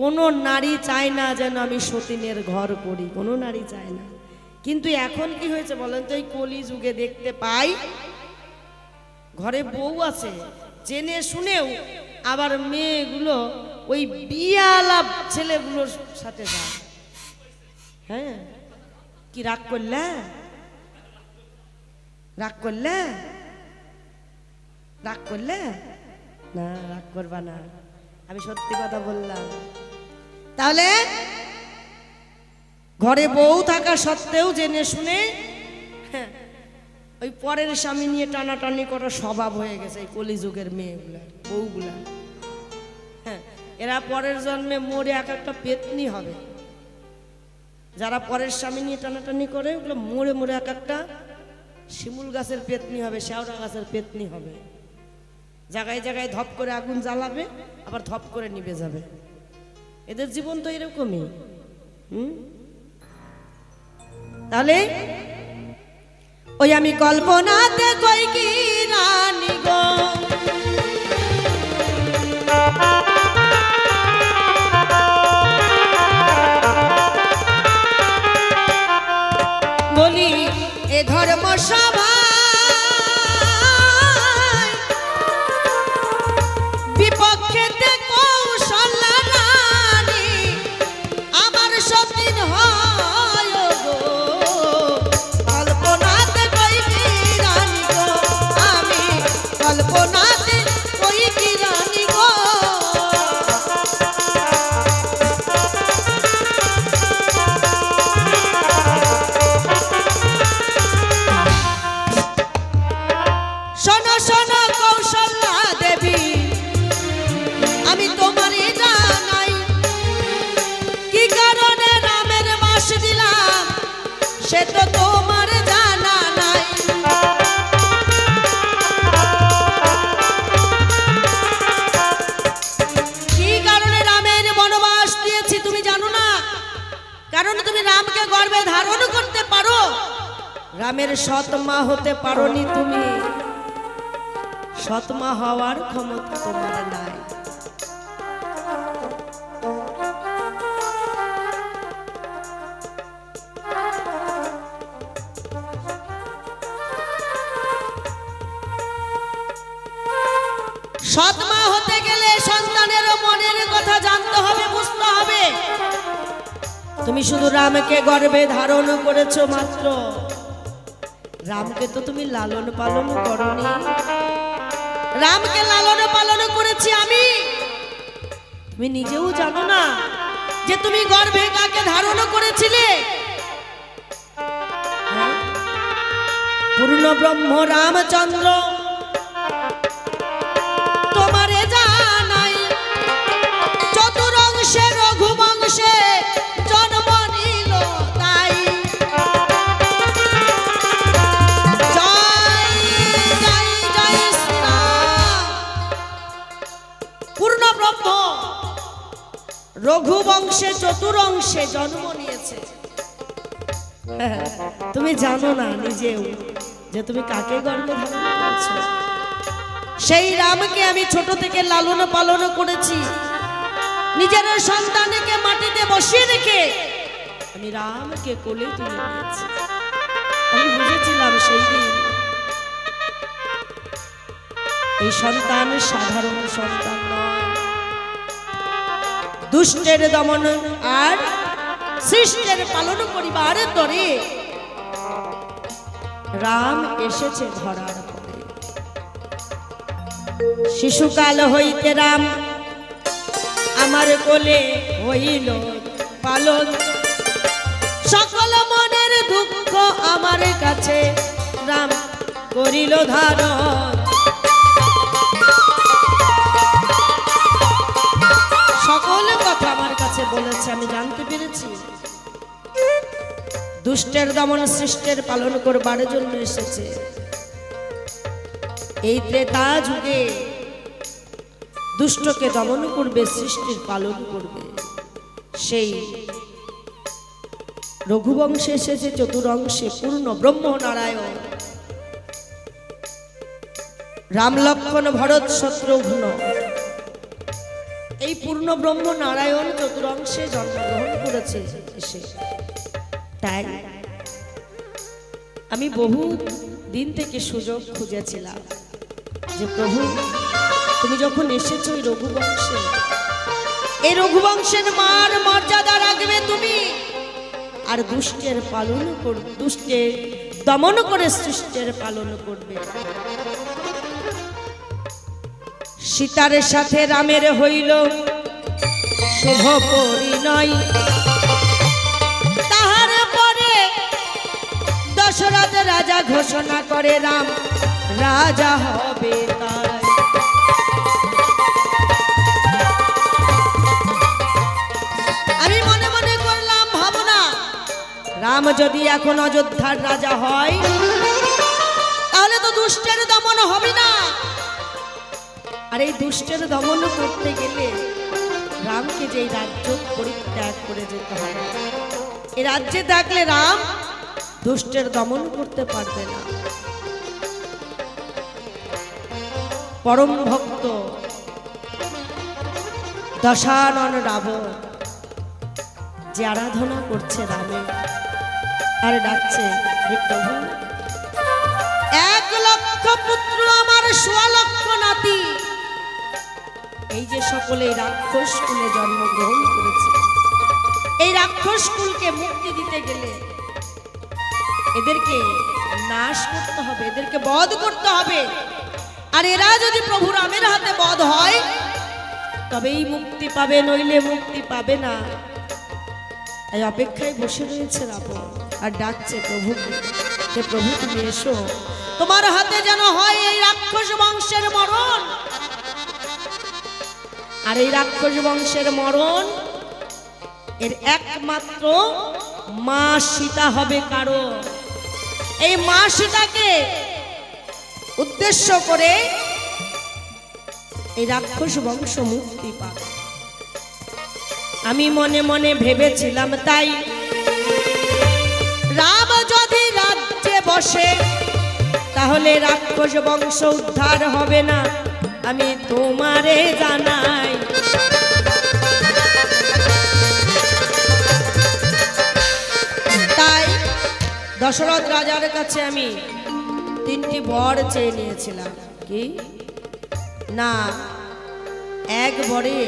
কোনো নারী চায় না যেন আমি সতীনের ঘর করি, কোনো নারী চায় না। কিন্তু এখন কি হয়েছে বলেন তো, এই কলি যুগে দেখতে পাই ঘরে বউ আছে জেনে শুনেও আবার মেয়েগুলো ওই বিয়ালা ছেলেগুলোর সাথে যায়। হ্যাঁ, কি রাগ করলে? রাগ করলে? রাগ করলে না, রাগ করবা না, আমি সত্যি কথা বললাম। তাহলে ঘরে বউ থাকা সত্ত্বেও জেনে শুনে ওই পরের স্বামী নিয়ে টানাটানি করার স্বভাব হয়ে গেছে এই কলিযুগের মেয়েগুলা, বউগুলা। হ্যাঁ, এরা পরের জন্মে মরে এক একটা পেতনি হবে। যারা পরের স্বামী নিয়ে টানাটানি করে ওগুলো মরে মরে এক একটা শিমুল গাছের পেতনি হবে, শেওড়া গাছের পেতনি হবে। জায়গায় জায়গায় ধপ করে আগুন জ্বালাবে, আবার ধপ করে নিভে যাবে। এদের জীবন তো এরকমই। তাহলে ওই আমি কল্পনাতে কই কি রানী গো, বলি এ ধর্ম সভা বিপক্ষেতে কৌশল রানী আমার সতীন হয় গো, কল্পনাতে কই কি রানী গো, আমি কল্পনাতে কই কি রানী গো। শোনো শোনো কৌশল্যা দেবী, আমি তোমারই জানাই কি কারণে রামের বাস দিলাম সে তো তোমার জানা নাই। কি কারণে রামের বনবাস দিয়েছি তুমি জানো না? কারণ তুমি রামকে গর্ভে ধারণ করতে পারো, রামের সৎ মা হতে পারোনি তুমি, সৎ মা হওয়ার ক্ষমতা তোমার নাই। তুমি শুধু রামকে গর্ভে ধারণ করেছো মাত্র, রামকে তো তুমি লালন পালন করনি। রামকে লালন পালন করেছি আমি। তুমি নিজেও জানো না যে তুমি গর্ভে কাকে ধারণ করেছিলে? হ্যাঁ? পূর্ণ ব্রহ্ম রামচন্দ্র তোমারে জানাই, চতুরংশে রঘুবংশে জন্ম নিল তাই। জয় জয় জয় শ্রীরাম। পূর্ণ ব্রহ্ম রঘুবংশে চতুরংশে জন্ম নিয়েছে। তুমি জানো না নিজেও যে তুমি কাকে গর্ভে ধারণ করেছো। সেই রামকে আমি ছোট থেকে লালন পালন করেছি। নিজের সন্তানকে মাটিতে বসিয়ে রেখে আমি রামকে কোলে তুলে নিয়েছি। আমি বুঝেছিলাম সেই দিন এই সন্তান সাধারণ সন্তান নয়, দুষ্টের দমন আর সৃষ্টের পালন করিবার তরে রাম এসেছে ধরার পরে। শিশুকাল হইতে রাম আমার কোলে হইল পালন, সকল মনের দুঃখ আমার কাছে রাম করিল ধারণ। সকল কথা আমার কাছে বলেছে, আমি জানতে পেরেছি দুষ্টের দমন সৃষ্টের পালন করবার জন্য এসেছে। এই ত্রেতা যুগে দুষ্টকে দমন করবে, সৃষ্টির পালন করবে। সেই রঘুবংশে এসেছে চতুরংশে পূর্ণ ব্রহ্ম নারায়ণ। রাম লক্ষ্মণ ভরত শত্রুঘ্ন এই পূর্ণ ব্রহ্ম নারায়ণ চতুরংশে জন্মগ্রহণ করেছে এসে। তাই আমি বহু দিন থেকে সুযোগ খুঁজেছিলাম যে প্রভু তুমি যখন এসেছো এই রঘুবংশে, এই রঘুবংশের মান মর্যাদা রাখবে তুমি, আর দুষ্টের পালন করবে, দুষ্টের দমন করে সৃষ্টের পালন করবে। সীতার সাথে রামের হইল শুভ পরিণয়, তাহার পরে দশরথ রাজা ঘোষণা করে রাম রাজা হবে তাই। আমি মনে মনে করলাম ভাবনা, রাম যদি এখন অযোধ্যার রাজা হয় তাহলে তো দুষ্টের দমন হবে না। আর এই দুষ্টের দমন করতে গেলে রামকে যে রাজ্য পরিত্যাগ করে যেতে হবে। এই রাজ্যে থাকলে রাম দুষ্টের দমন করতে পারবে না। পরম ভক্ত দশানন রাবণ যে আরাধনা করছে রামের আর ডাকছে, হে প্রভু 1,00,000 পুত্র আমার 1,00,000 নাতি, এই যে সকলে রাক্ষস কুলে জন্মগ্রহণ করেছে, এই রাক্ষস কুলকে মুক্তি দিতে গেলে এদেরকে নাশ করতে হবে, এদেরকে বধ করতে হবে। আর এরা যদি প্রভু রামের হাতে বধ হয় তবেই মুক্তি পাবে, নইলে মুক্তি পাবে না। তাই অপেক্ষায় বসে রয়েছে রাবণ আর ডাকছে প্রভুকে, যে প্রভু তুমি এসো, তোমার হাতে যেন হয় এই রাক্ষস বংশের মরণ। আর এই রাক্ষস বংশের মরণ এর একমাত্র মা সীতা হবে কারো। এই মা সীতাকে উদ্দেশ্য করে এই রাক্ষস বংশ মুক্তি পাবে। আমি মনে মনে ভেবেছিলাম তাই, রাম যদি রাজ্যে বসে তাহলে রাক্ষস বংশ উদ্ধার হবে না, আমি তোমারে জানাই। তাই দশরথ রাজার কাছে আমি 3টি বর চেয়ে নিয়েছিলাম। কি না, এক বরে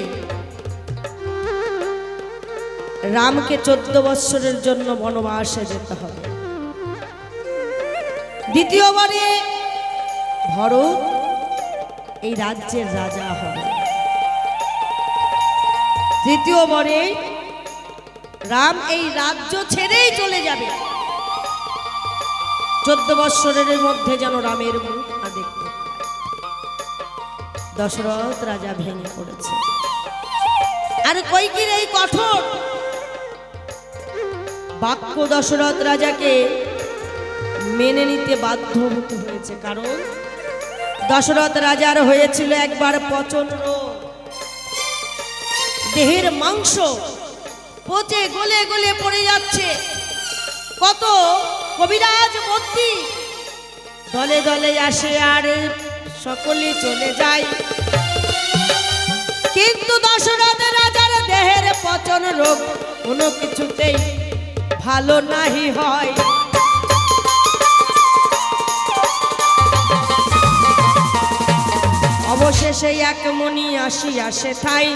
রামকে 14 বৎসরের জন্য বনবাসে যেতে হবে। দ্বিতীয়বারে ভরত এই রাজ্যের রাজা হবে। তৃতীয়বারে রাম এই রাজ্য ছেড়েই চলে যাবে। 14 বৎসরের মধ্যে যেন রামের মুখ না দেখতে পায়। দশরথ রাজা ভেঙে পড়েছে। আর কইকির এই কঠোর বাক্য দশরথ রাজাকে মেনে নিতে বাধ্য হতে হয়েছে। কারণ দশরথ রাজার হয়েছিল একবার পচন রোগ। দেহের মাংস পচে গলে গলে পড়ে যাচ্ছে। কত কবিরাজ মন্ত্রী দলে দলে আসে আর সকলেই চলে যায়, কিন্তু দশরথ রাজার দেহের পচন রোগ কোনো কিছুতেই ভালো নাহি হয়। অবশেষে এক মনি আসিয়া সেথায়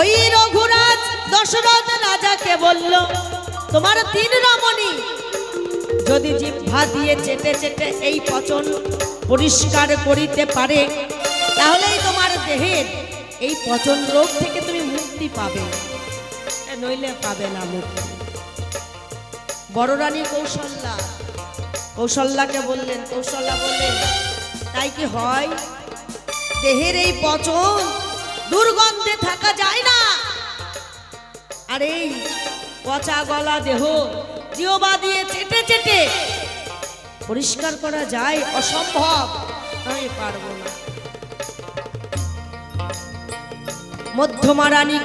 ওই রঘুরাজ দশরথ রাজাকে বলল, তোমার 3 রমণী যদি জিহ্বা দিয়ে চেটে চেটে এই পচন পরিষ্কার করিতে পারে, তাহলেই তোমার দেহের এই পচন রোগ থেকে তুমি মুক্তি পাবে, নইলে পাবে না মুক্তি। বড় রানী কৌশল্যাকে বললেন, কৌশল্যা বললেন, তাই কি হয়? দেহের এই পচন দুর্গন্ধে থাকা যায় না, আর এই পচা গলা দেহ জিহ্বা দিয়ে চেটে চেটে পরিষ্কার করা যায়? অসম্ভব, আমি পারবো না। মধ্যমা রানী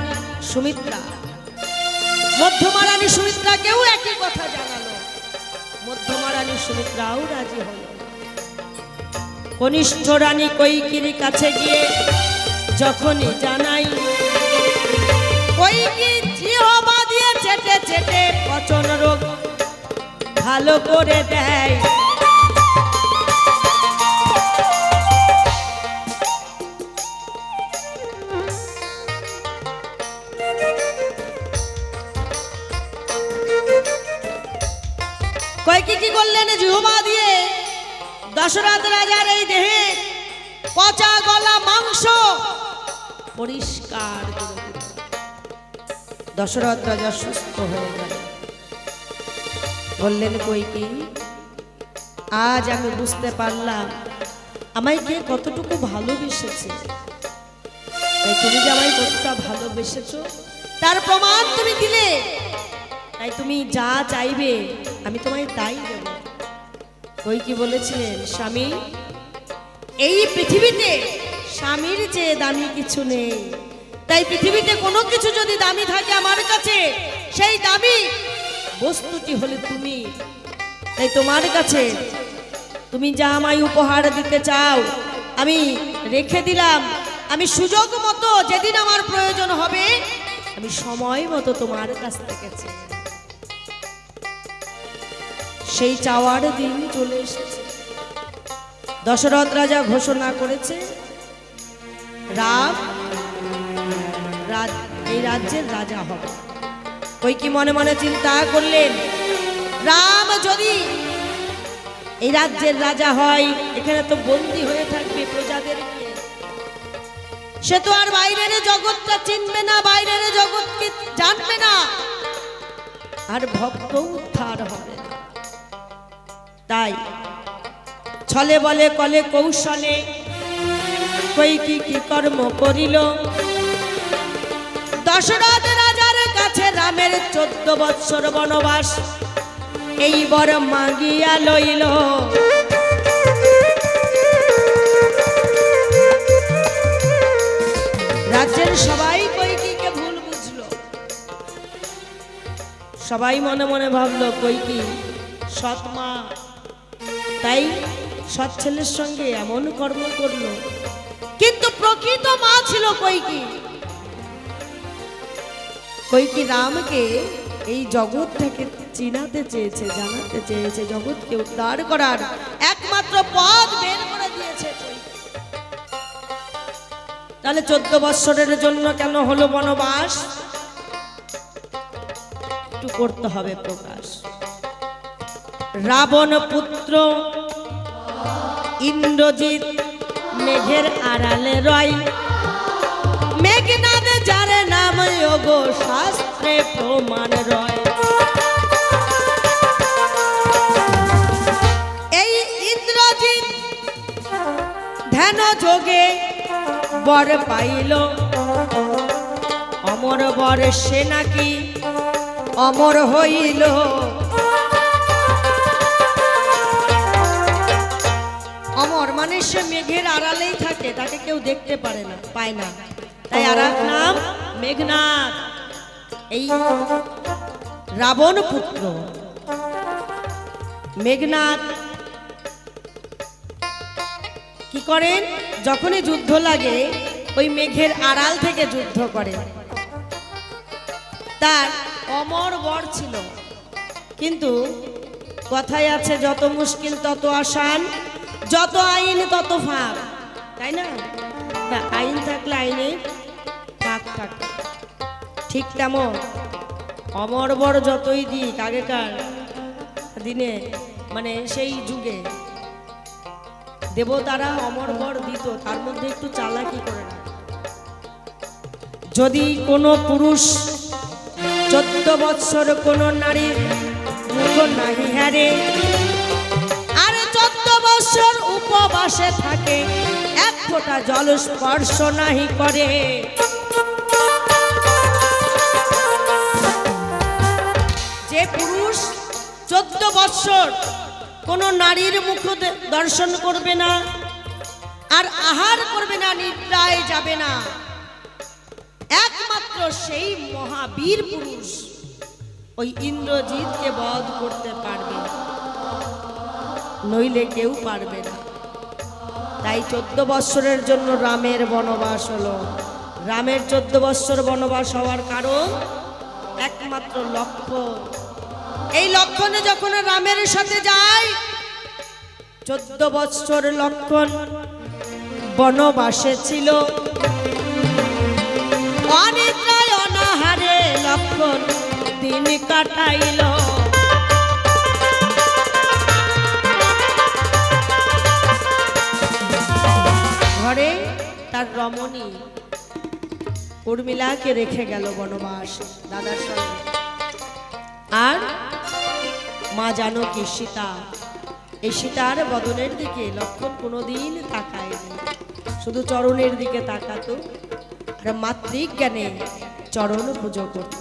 সুমিত্রাকেও একই কথা জানালো। মধ্যমা রানী সুমিত্রাও রাজি হল। কনিষ্ঠ রানী কইকির কাছে গিয়ে যখনই জানাই, কইকি জিহ্বা দিয়ে চেটে চেটে পচন রোগ ভালো করে দেয়। কইকি কি করলেন? জিহ্বা দিয়ে দশরথ রাজার এই দেহে পচা গলা মাংস পরিষ্কার করে দিল। দশরথ রাজা সুস্থ হয়ে গেল। বললেন, কইকি, আজ আমি বুঝতে পারলাম আমায় কে কতটুকু ভালোবেসেছে। তাই তুমি যে আমায় কতটা ভালোবেসেছো তার প্রমাণ তুমি দিলে। তাই তুমি যা চাইবে আমি তোমায় তাই দেব। কইকি বলেছিলেন, স্বামী, এই পৃথিবীতে স্বামীর চেয়ে দামি কিছু নেই। তাই পৃথিবীতে কোনো কিছু যদি দামি থাকে আমার কাছে, সেই দামি বস্তুটি হলে তুমি। তাই তোমার কাছে তুমি যা আমায় উপহার দিতে চাও আমি রেখে দিলাম। আমি সুযোগ মতো যেদিন আমার প্রয়োজন হবে আমি সময় মতো তোমার কাছ থেকে চাই। সেই চাওয়ার দিন চলে এসেছে। দশরথ রাজা ঘোষণা করেছে, রাম এই রাজ্যের রাজা হবে। কইকি মনে মনে চিন্তা করলেন, রাম যদি এই রাজ্যের রাজা হয়, এখানে তো বন্দী হয়ে থাকবে প্রজাদের নিয়ে। সে তো আর বাইরের জগৎটা চিনবে না, বাইরের জগৎকে জানবে না, আর ভক্ত উদ্ধার হবে না। তাই ছলে বলে কলে কৌশলে কইকি কি কর্ম করিল, দশরথ রাজার কাছে রামের 14 বৎসর বনবাস এইবার মাগিয়া লইল। রাজ্যের সবাই কইকিকে ভুল বুঝলো। সবাই মনে মনে ভাবলো কইকি সৎ মা, তাই সৎ ছেলের সঙ্গে এমন কর্ম করলো। কিন্তু প্রকৃত মা ছিল কইকি। কইকি রামকে এই জগৎ থেকে চিনাতে চেয়েছে, জানাতে চেয়েছে, জগৎকে উদ্ধার করার একমাত্র পথ বের করে দিয়েছে। তাহলে 14 বৎসরের জন্য কেন হলো বনবাস? একটু করতে হবে প্রকাশ। রাবণ পুত্র ইন্দ্রজিৎ মেঘের আড়ালে রয়, মেঘনাদ যার নাম যোগ শাস্ত্রে প্রমাণ রয়। এই ইন্দ্রজিৎ ধ্যান যোগে বর পাইল, অমর বর সে নাকি অমর হইল। অমর মানে সে মেঘের আড়ালেই থাকে, তাকে কেউ দেখতে পারে না, পায় না, তাই আর এক নাম মেঘনাদ। এই রাবণ পুত্র মেঘনাদ কি করেন? যখনই যুদ্ধ লাগে ওই মেঘের আড়াল থেকে যুদ্ধ করে। তার অমর বর ছিল, কিন্তু কথায় আছে যত মুশকিল তত আসান, যত আইন তত ফাঁক, তাই না? তা আইন থাকলে আইনে ফাঁক থাকে। ঠিক তেমন অমর বর যতই দিক আগেকার দিনে, মানে সেই যুগে দেবতারা অমর বর দিত, তার মধ্যে একটু চালাকি করে না। যদি কোনো পুরুষ 14 বৎসর কোনো নারীর মুখ নাহি হারে, আর 14 বৎসর উপবাসে থাকে, এক ফোঁটা জল স্পর্শ নাহি করে। যে পুরুষ 14 বৎসর কোনো নারীর মুখ দর্শন করবে না, আর আহার করবে না, নিদ্রায় যাবে না, একমাত্র সেই মহাবীর পুরুষ ওই ইন্দ্রজিৎকে বধ করতে পারবে, নইলে কেউ পারবে না। তাই 14 বৎসরের জন্য রামের বনবাস হলো। রামের 14 বৎসর বনবাস হওয়ার কারণ একমাত্র লক্ষণ। এই লক্ষণে যখন রামের সাথে যায়, 14 বৎসর লক্ষণ বনবাসে ছিল, অনিদ্রায় অনাহারে লক্ষণ দিন কাটাইল। ঘরে তার রমণী উর্মিলাকে রেখে গেল বনবাস দাদার সঙ্গে, আর মা জানকী সীতা, এই সীতার বদনের দিকে লক্ষণ কোনোদিন তাকায়নি, শুধু চরণের দিকে তাকাতো, আর মাতৃজ্ঞানে চরণ পুজো করত।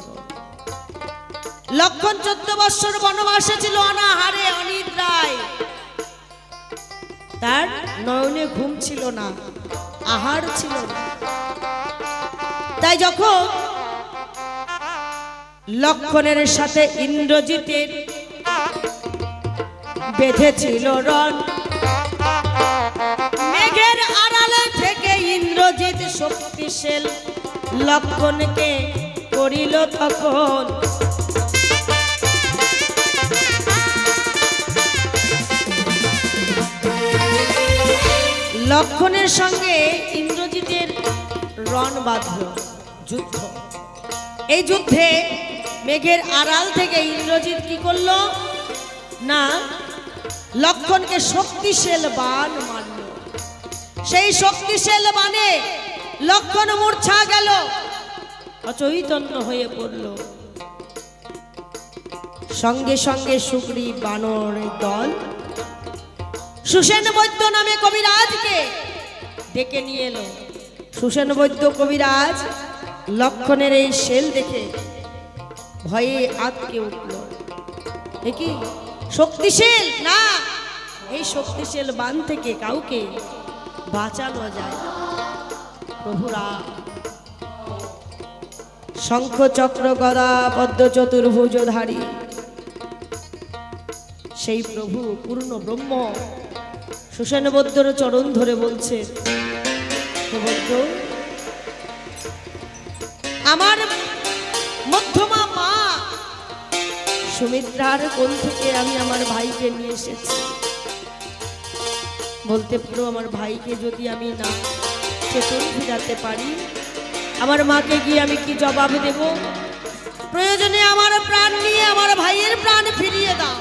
লক্ষণ 14 বৎসর বনবাসে ছিল, অনাহারে অনিদ্রায়, তার নয়নে ঘুম ছিল না, আহার ছিল না। তাই যখন লক্ষণের সাথে ইন্দ্রজিতের বেঁধেছিল রণ, মেঘের আড়ালে থেকে ইন্দ্রজিৎ শক্তিশাল লক্ষণকে করিল তখন। লক্ষণের সঙ্গে ইন্দ্রজিতের রণ বাঁধল, যুদ্ধ। এই যুদ্ধে মেঘের আড়াল থেকে ইন্দ্রজিৎ কি করলো না, লক্ষণকে শক্তিশাল বাণ মারল। সেই শক্তিশাল বাণে লক্ষণ মূর্ছা গেল, অচৈতন্য হয়ে পড়ল। সঙ্গে সঙ্গে সুগ্রীব বানর দল সুসেন বৈদ্য নামে কবিরাজকে ডেকে নিয়ে এলো। সুসেন বৈদ্য কবিরাজ লক্ষণের এই শেল দেখে ভয়ে আঁতকে উঠল। এ কি শক্তিশাল না, এই শক্তিশাল বান থেকে কাউকে বাঁচানো যায়। প্রভুরা শঙ্খ চক্র গদা পদ্ম চতুর্ভুজধারী সেই প্রভু পূর্ণ ব্রহ্ম সুসেন বৈদ্যর চরণ ধরে বলছে, আমার মধ্যমা মা সুমিত্রার কোল থেকে আমি আমার ভাইকে নিয়ে এসেছি। বলতে পারো আমার ভাইকে যদি আমি না চেতন ফিরাতে পারি, আমার মাকে গিয়ে আমি কি জবাব দেব? প্রয়োজনে আমার প্রাণ নিয়ে আমার ভাইয়ের প্রাণ ফিরিয়ে দাও,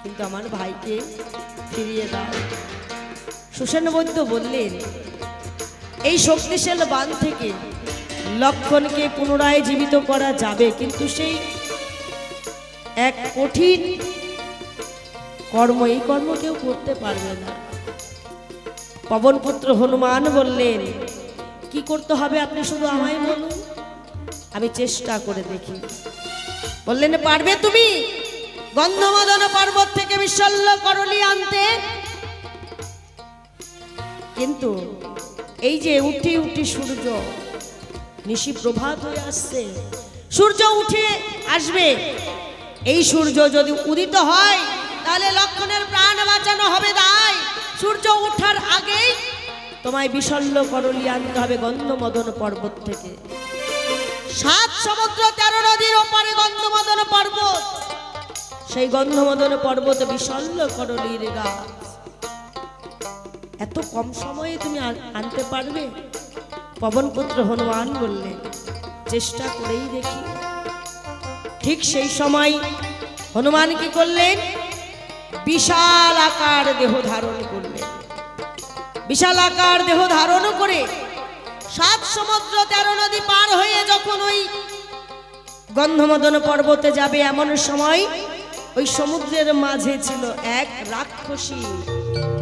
কিন্তু আমার ভাইকে ফিরিয়ে দাও। সুসেন বৈদ্য বললেন, এই শক্তিশাল বান থেকে লক্ষণকে পুনরায় জীবিত করা যাবে, কিন্তু সেই এক কঠিন কর্ম, এই কর্ম কেউ করতে পারবে না। পবনপুত্র হনুমান বললেন, কি করতে হবে আপনি শুধু আমায় বলুন, আমি চেষ্টা করে দেখি। বললেন, পারবে তুমি গন্ধমাদন পর্বত থেকে বিশল্য করলি আনতে? কিন্তু এই যে উঠি উঠি সূর্য, নিশি প্রভাত হয়ে আসছে, সূর্য উঠে আসবে, এই সূর্য যদি উদিত হয় তাহলে লক্ষণের প্রাণ বাঁচানো হবে। তাই সূর্য ওঠার আগেই তোমায় বিশল্য করলি আনতে হবে গন্ধমদন পর্বত থেকে। 7 সমুদ্র 13 নদীর ওপারে গন্ধমদন পর্বত, সেই গন্ধমদন পর্বত বিশল্য করলির গাছ। এত কম সময়ে তুমি আনতে পারবে? পবনপুত্র হনুমান বললেন, চেষ্টা করেই দেখি। ঠিক সেই সময় হনুমান কি করলেন? বিশাল আকার দেহ ধারণ করলেন। বিশাল আকার দেহ ধারণ করে 7 সমুদ্র 13 নদী পার হয়ে যখন ওই গন্ধমদন পর্বতে যাবে, এমন সময় ওই সমুদ্রের মাঝে ছিল এক রাক্ষসী,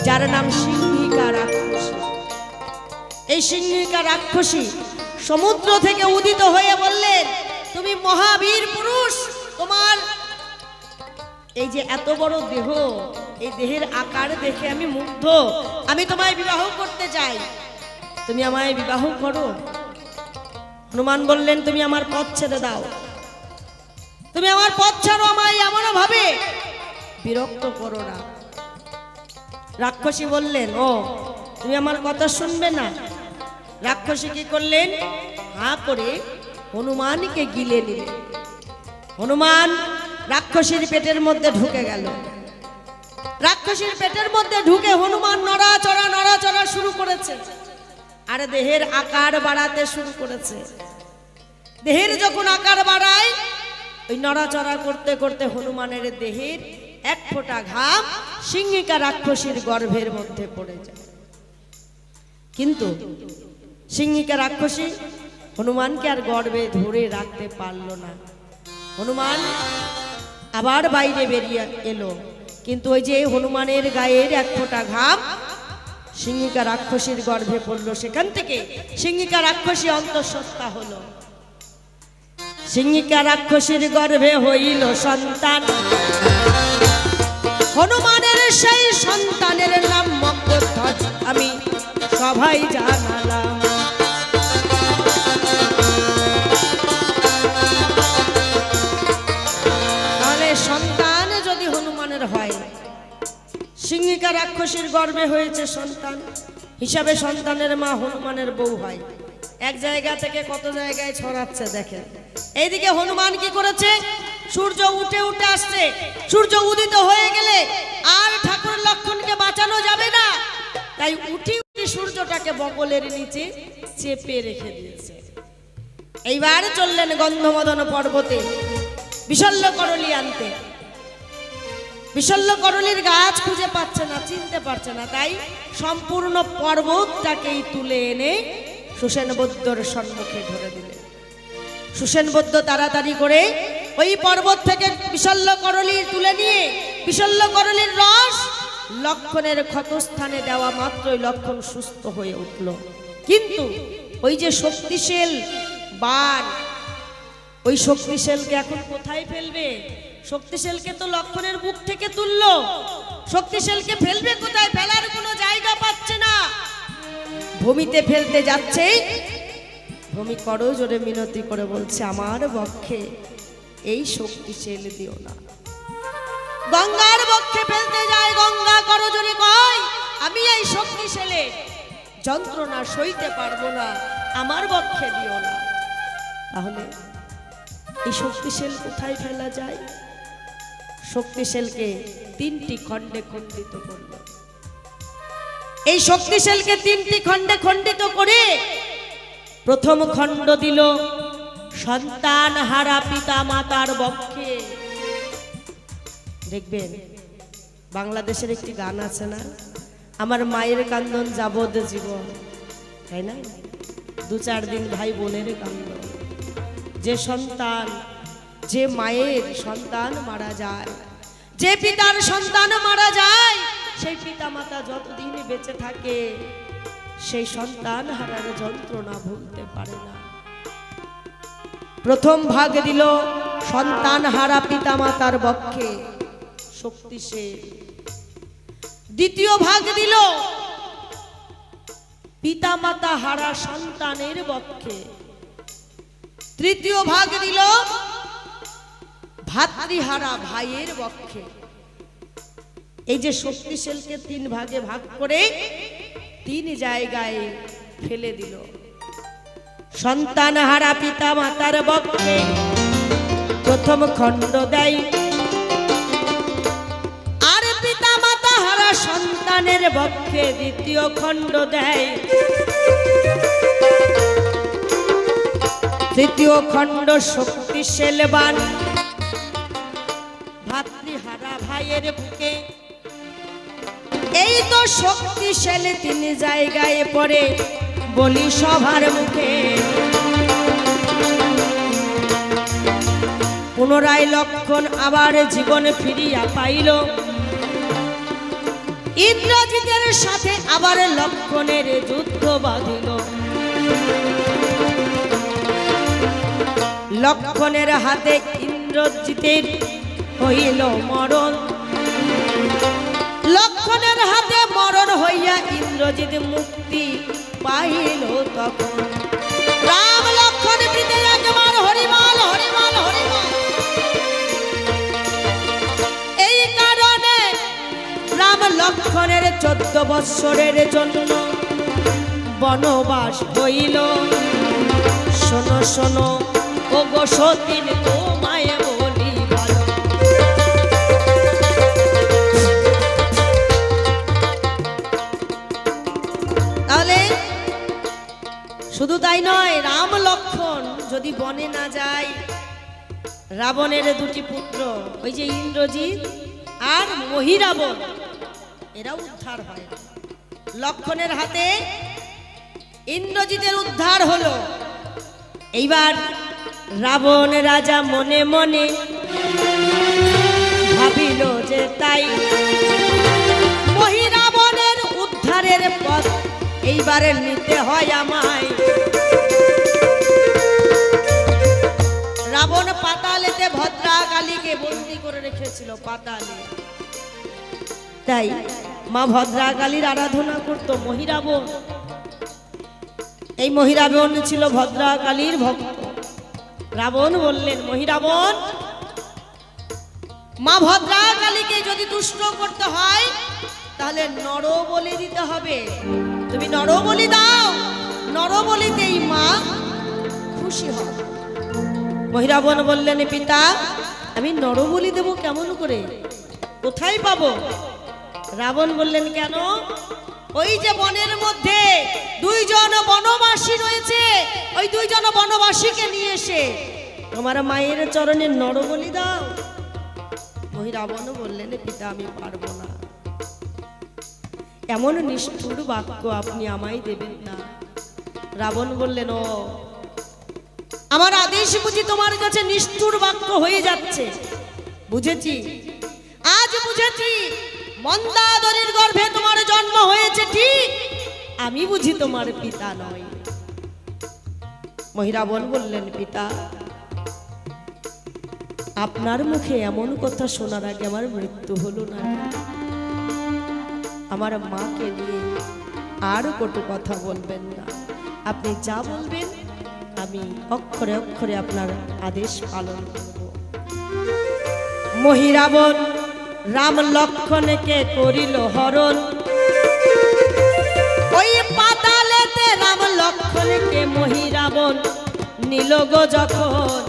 যার নাম সিংহিকা রাক্ষসী। এই সিংহিকা রাক্ষসী সমুদ্র থেকে উদিত হয়ে বললেন, তুমি মহাবীর পুরুষ, তোমার এই যে এত বড় দেহ, এই দেহের আকার দেখে আমি মুগ্ধ, আমি তোমায় বিবাহ করতে চাই, তুমি আমায় বিবাহ করো। হনুমান বললেন, তুমি আমার পথ ছেড়ে দাও, তুমি আমার পথ ছাড়ো, আমায় এমন ভাবে বিরক্ত করো না। রাক্ষসী বললেন, ও তুমি আমার কথা শুনবে না? রাক্ষসী কি করলেন? হাঁ করে হনুমানকে গিলে নিলেন। হনুমান রাক্ষসীর পেটের মধ্যে ঢুকে গেল। রাক্ষসীর পেটের মধ্যে ঢুকে হনুমান নড়াচড়া শুরু করেছে, আর দেহের আকার বাড়াতে শুরু করেছে। দেহের যখন আকার বাড়ায়, ওই নড়াচড়া করতে করতে হনুমানের দেহের এক ফোঁটা ঘাম সিংহিকা রাক্ষসীর গর্ভের মধ্যে পড়ে যায়। কিন্তু সিংহিকা রাক্ষসী হনুমানকে আর গর্ভে ধরে রাখতে পারল না। হনুমান আবার বাইরে বেরিয়ে এলো, কিন্তু ওই যে হনুমানের গায়ের এক ফোঁটা ঘাম সিংহিকা রাক্ষসীর গর্ভে পড়লো। সেখান থেকে সিংহিকা রাক্ষসী অন্তঃসত্ত্বা হলো। সিংহিকা রাক্ষসীর গর্ভে হইল সন্তান, হনুমানের সেই সন্তানের নাম মগধ্বজ, আমি সবাই জানালাম। তাহলে সন্তান যদি হনুমানের হয়, সিংহিকা রাক্ষসীর গর্ভে হয়েছে সন্তান হিসাবে সন্তানের মা হনুমানের বউ হয়। এক জায়গা থেকে কত জায়গায় ছড়াচ্ছে দেখেন। এইদিকে হনুমান কি করেছে? সূর্য উঠে উঠে আসছে, সূর্য উদিত হয়ে গেলে আর ঠাকুর লক্ষণকে বাঁচানো যাবে না, তাই উঠি উঠি সূর্যটাকে বগলের নিচে চেপে রেখে দিয়েছে। এইবার চললেন গন্ধমদন পর্বতে বিশল্য করলি আনতে। বিশল্য করলির গাছ খুঁজে পাচ্ছে না, চিনতে পারছে না, তাই সম্পূর্ণ পর্বতটাকেই তুলে এনে সুসেন বৈদ্যর সম্মুখে ধরে দিলেন। সুসেন বৈদ্য তাড়াতাড়ি করে ওই পর্বত থেকে বিশল্য করলি তুলে নিয়ে বিশল্য করলির রস লক্ষণের ক্ষতস্থানে দেওয়া মাত্রই লক্ষণ সুস্থ হয়ে উঠল। কিন্তু ওই যে শক্তিশাল বাণ, ওই শক্তিশালকে এখন কোথায় ফেলবে? শক্তিশালকে তো লক্ষণের বুক থেকে তুললো, শক্তিশালকে ফেলবে কোথায়? ফেলার কোনো জায়গা পাচ্ছে না, ভূমিতে ফেলতে যাচ্ছে। ভূমি করো জোরে মিনতি করে বলছে, আমার বক্ষে এই শক্তিশাল দিও না। গঙ্গার বক্ষে ফেলতে যায়, গঙ্গা করো জোরে কয়, আমি এই শক্তিশালে যন্ত্রণা সইতে পারবো না, আমার বক্ষে দিও না। তাহলে এই শক্তিশাল কোথায় ফেলা যায়? শক্তিশালকে 3টি খণ্ডে খণ্ডিত করল। এই শক্তিশালকে তিনটি খণ্ডে খণ্ডিত করে প্রথম খণ্ড দিল সন্তান হারা পিতা মাতার বক্ষে। দেখবেন বাংলাদেশের একটি গান আছে না, আমার মায়ের কান্দন যাবদ জীবন, তাই না? 2-4 দিন ভাই বোনের কান্দন। যে সন্তান, যে মায়ের সন্তান মারা যায়, যে পিতার সন্তান মারা যায়, সেই পিতা মাতা যতদিন বেঁচে থাকে সেই সন্তান হারার যন্ত্রণা ভুলতে পারে না। প্রথম ভাগ দিল সন্তান হারা পিতা মাতার বক্ষে শক্তিশালী। দ্বিতীয় ভাগ দিল পিতা মাতা হারা সন্তানের বক্ষে। তৃতীয় ভাগ দিল ভাতৃহারা ভাইয়ের বক্ষে। এই যে শক্তিশালকে 3 ভাগে ভাগ করে 3 জায়গায় ফেলে দিল। সন্তান হারা পিতা মাতার বক্ষে প্রথম খণ্ড দেয়, আর পিতা মাতা হারা সন্তানের বক্ষে দ্বিতীয় খণ্ড দেয়। তৃতীয় খণ্ড শক্তিশালবান ভাতৃহারা ভাইয়ের বুকে। এই তো শক্তিশালী 3 জায়গায় পড়ে বলি সবার মুখে। পুনরায় লক্ষণ আবার জীবন ফিরিয়া পাইল, ইন্দ্রজিতের সাথে আবার লক্ষণের যুদ্ধ বাঁধিল। লক্ষণের হাতে ইন্দ্রজিতের হইল মরণ। লক্ষণের হাতে মরণ হইয়া ইন্দ্রজিৎ মুক্তি পাইল তখন। রাম লক্ষণ প্রীতে একবার হরিমাল হরিমাল হরিমাল। এই কারণে রাম লক্ষণের 14 বৎসরের জন্য বনবাস হইল। শোনো শোনো ও গো সতীন, তোমায় বলি ভালো। তাহলে শুধু তাই নয়, রাম লক্ষণ যদি বনে না যায়, রাবণের 2টি পুত্র, ওই যে ইন্দ্রজিৎ আর মহিরাবণ, এরা উদ্ধার হয়। লক্ষণের হাতে ইন্দ্রজিতের উদ্ধার হলো। এইবার রাবণ রাজা মনে মনে ভাবিল যে তাই মহিরাবণের উদ্ধারের পথ এইবারে নিতে হয় আমায়। রাবণ পাতালেতে ভদ্রাকালীকে বন্দী করে রেখেছিল পাতালে। তাই মা ভদ্রাকালীর আরাধনা করত মহিরাবণ। এই মহিরাবণ ছিল ভদ্রাকালীর ভক্ত। রাবণ বললেন, মহিরাবণ, মা ভদ্রাকালীকে যদি তুষ্ট করতে হয় তাহলে নরবলি দিতে হবে। তুমি নরবলি দাও, নরবলিতেই মা খুশি হবে। মহিরাবণ বললেন, পিতা, আমি নরবলি দেব কেমন করে, কোথায় পাবো? রাবণ বললেন, কেন? ওই যে বনের মধ্যে 2 জন বনবাসী রয়েছে, ওই 2 জন বনবাসীকে নিয়ে এসে তোমার মায়ের চরণে নরবলি দাও। মহিরাবণ বললেন, পিতা, আমি পারবো না। এমন নিষ্ঠুর বাক্য আপনি আমায় দেবেন না। রাবণ বললেন, ও, আমার আদেশ বুঝি তোমার কাছে নিষ্ঠুর বাক্য হয়ে যাচ্ছে? বুঝেছি, আজ বুঝেছি। মন্দাদরির গর্ভে তোমার জন্ম হয়েছে ঠিক, আমি বুঝি তোমার পিতা নয়। মহিরাবণ বললেন, পিতা, আপনার মুখে এমন কথা শোনার আগে আমার মৃত্যু হলো না। আমার মাকে নিয়ে আর কটু কথা বলবেন না। আপনি যা বলবেন আমি অক্ষরে অক্ষরে আপনার আদেশ পালন করব। মহিরাবণ রাম লক্ষণকে করিল হরণ। ওই পাতালেতে রাম লক্ষণকে মহিরাবণ নিল গো যখন।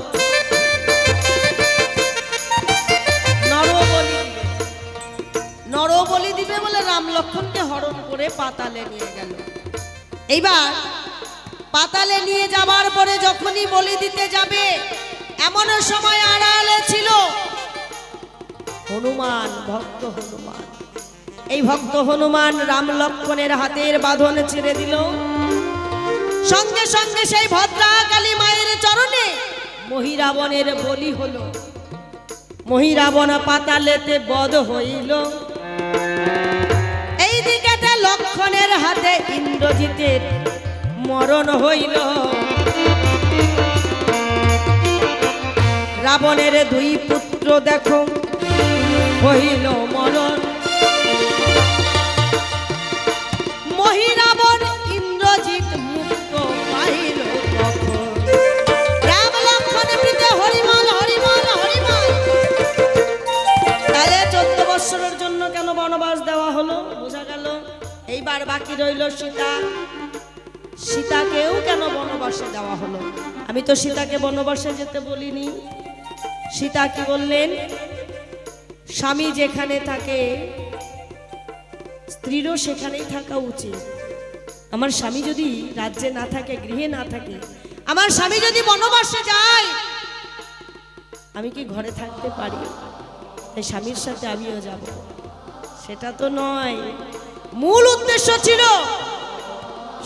নরবলি দিবে বলে রাম লক্ষণকে হরণ করে পাতালে নিয়ে গেল। এইবার পাতালে নিয়ে যাবার পরে যখনই বলি দিতে যাবে, এমন সময় আড়ালে ছিল হনুমান, ভক্ত হনুমান। এই ভক্ত হনুমান রাম লক্ষণের হাতের বাঁধন ছেড়ে দিল। সঙ্গে সঙ্গে সেই ভদ্রাকালী মায়ের চরণে মহিরাবণের বলি হলো। মহিরাবণ পাতালেতে বধ হইল। এই দিকে লক্ষণের হাতে ইন্দ্রজিতের মরণ হইল। রাবণের দুই পুত্র দেখো হইল মরণ। মহিরাবণ ইন্দ্রজিৎ মুক্ত পাইল তখন। রাম লক্ষণ পিতা হরিমল হরিমল হরিমল। তাহলে 14 বৎসরের জন্য কেন বনবাস দেওয়া হলো বোঝা গেল। এইবার বাকি রইল সীতা। সীতাকেও কেন বনবাসে দেওয়া হলো? আমি তো সীতাকে বনবাসে যেতে বলিনি। সীতা কি বললেন? স্বামী যেখানে থাকে স্ত্রীরও সেখানেই থাকা উচিত। আমার স্বামী যদি রাজ্যে না থাকে, গৃহে না থাকে, আমার স্বামী যদি বনবাসে যায়, আমি কি ঘরে থাকতে পারি? তাই স্বামীর সাথে আমিও যাব। সেটা তো নয়। মূল উদ্দেশ্য ছিল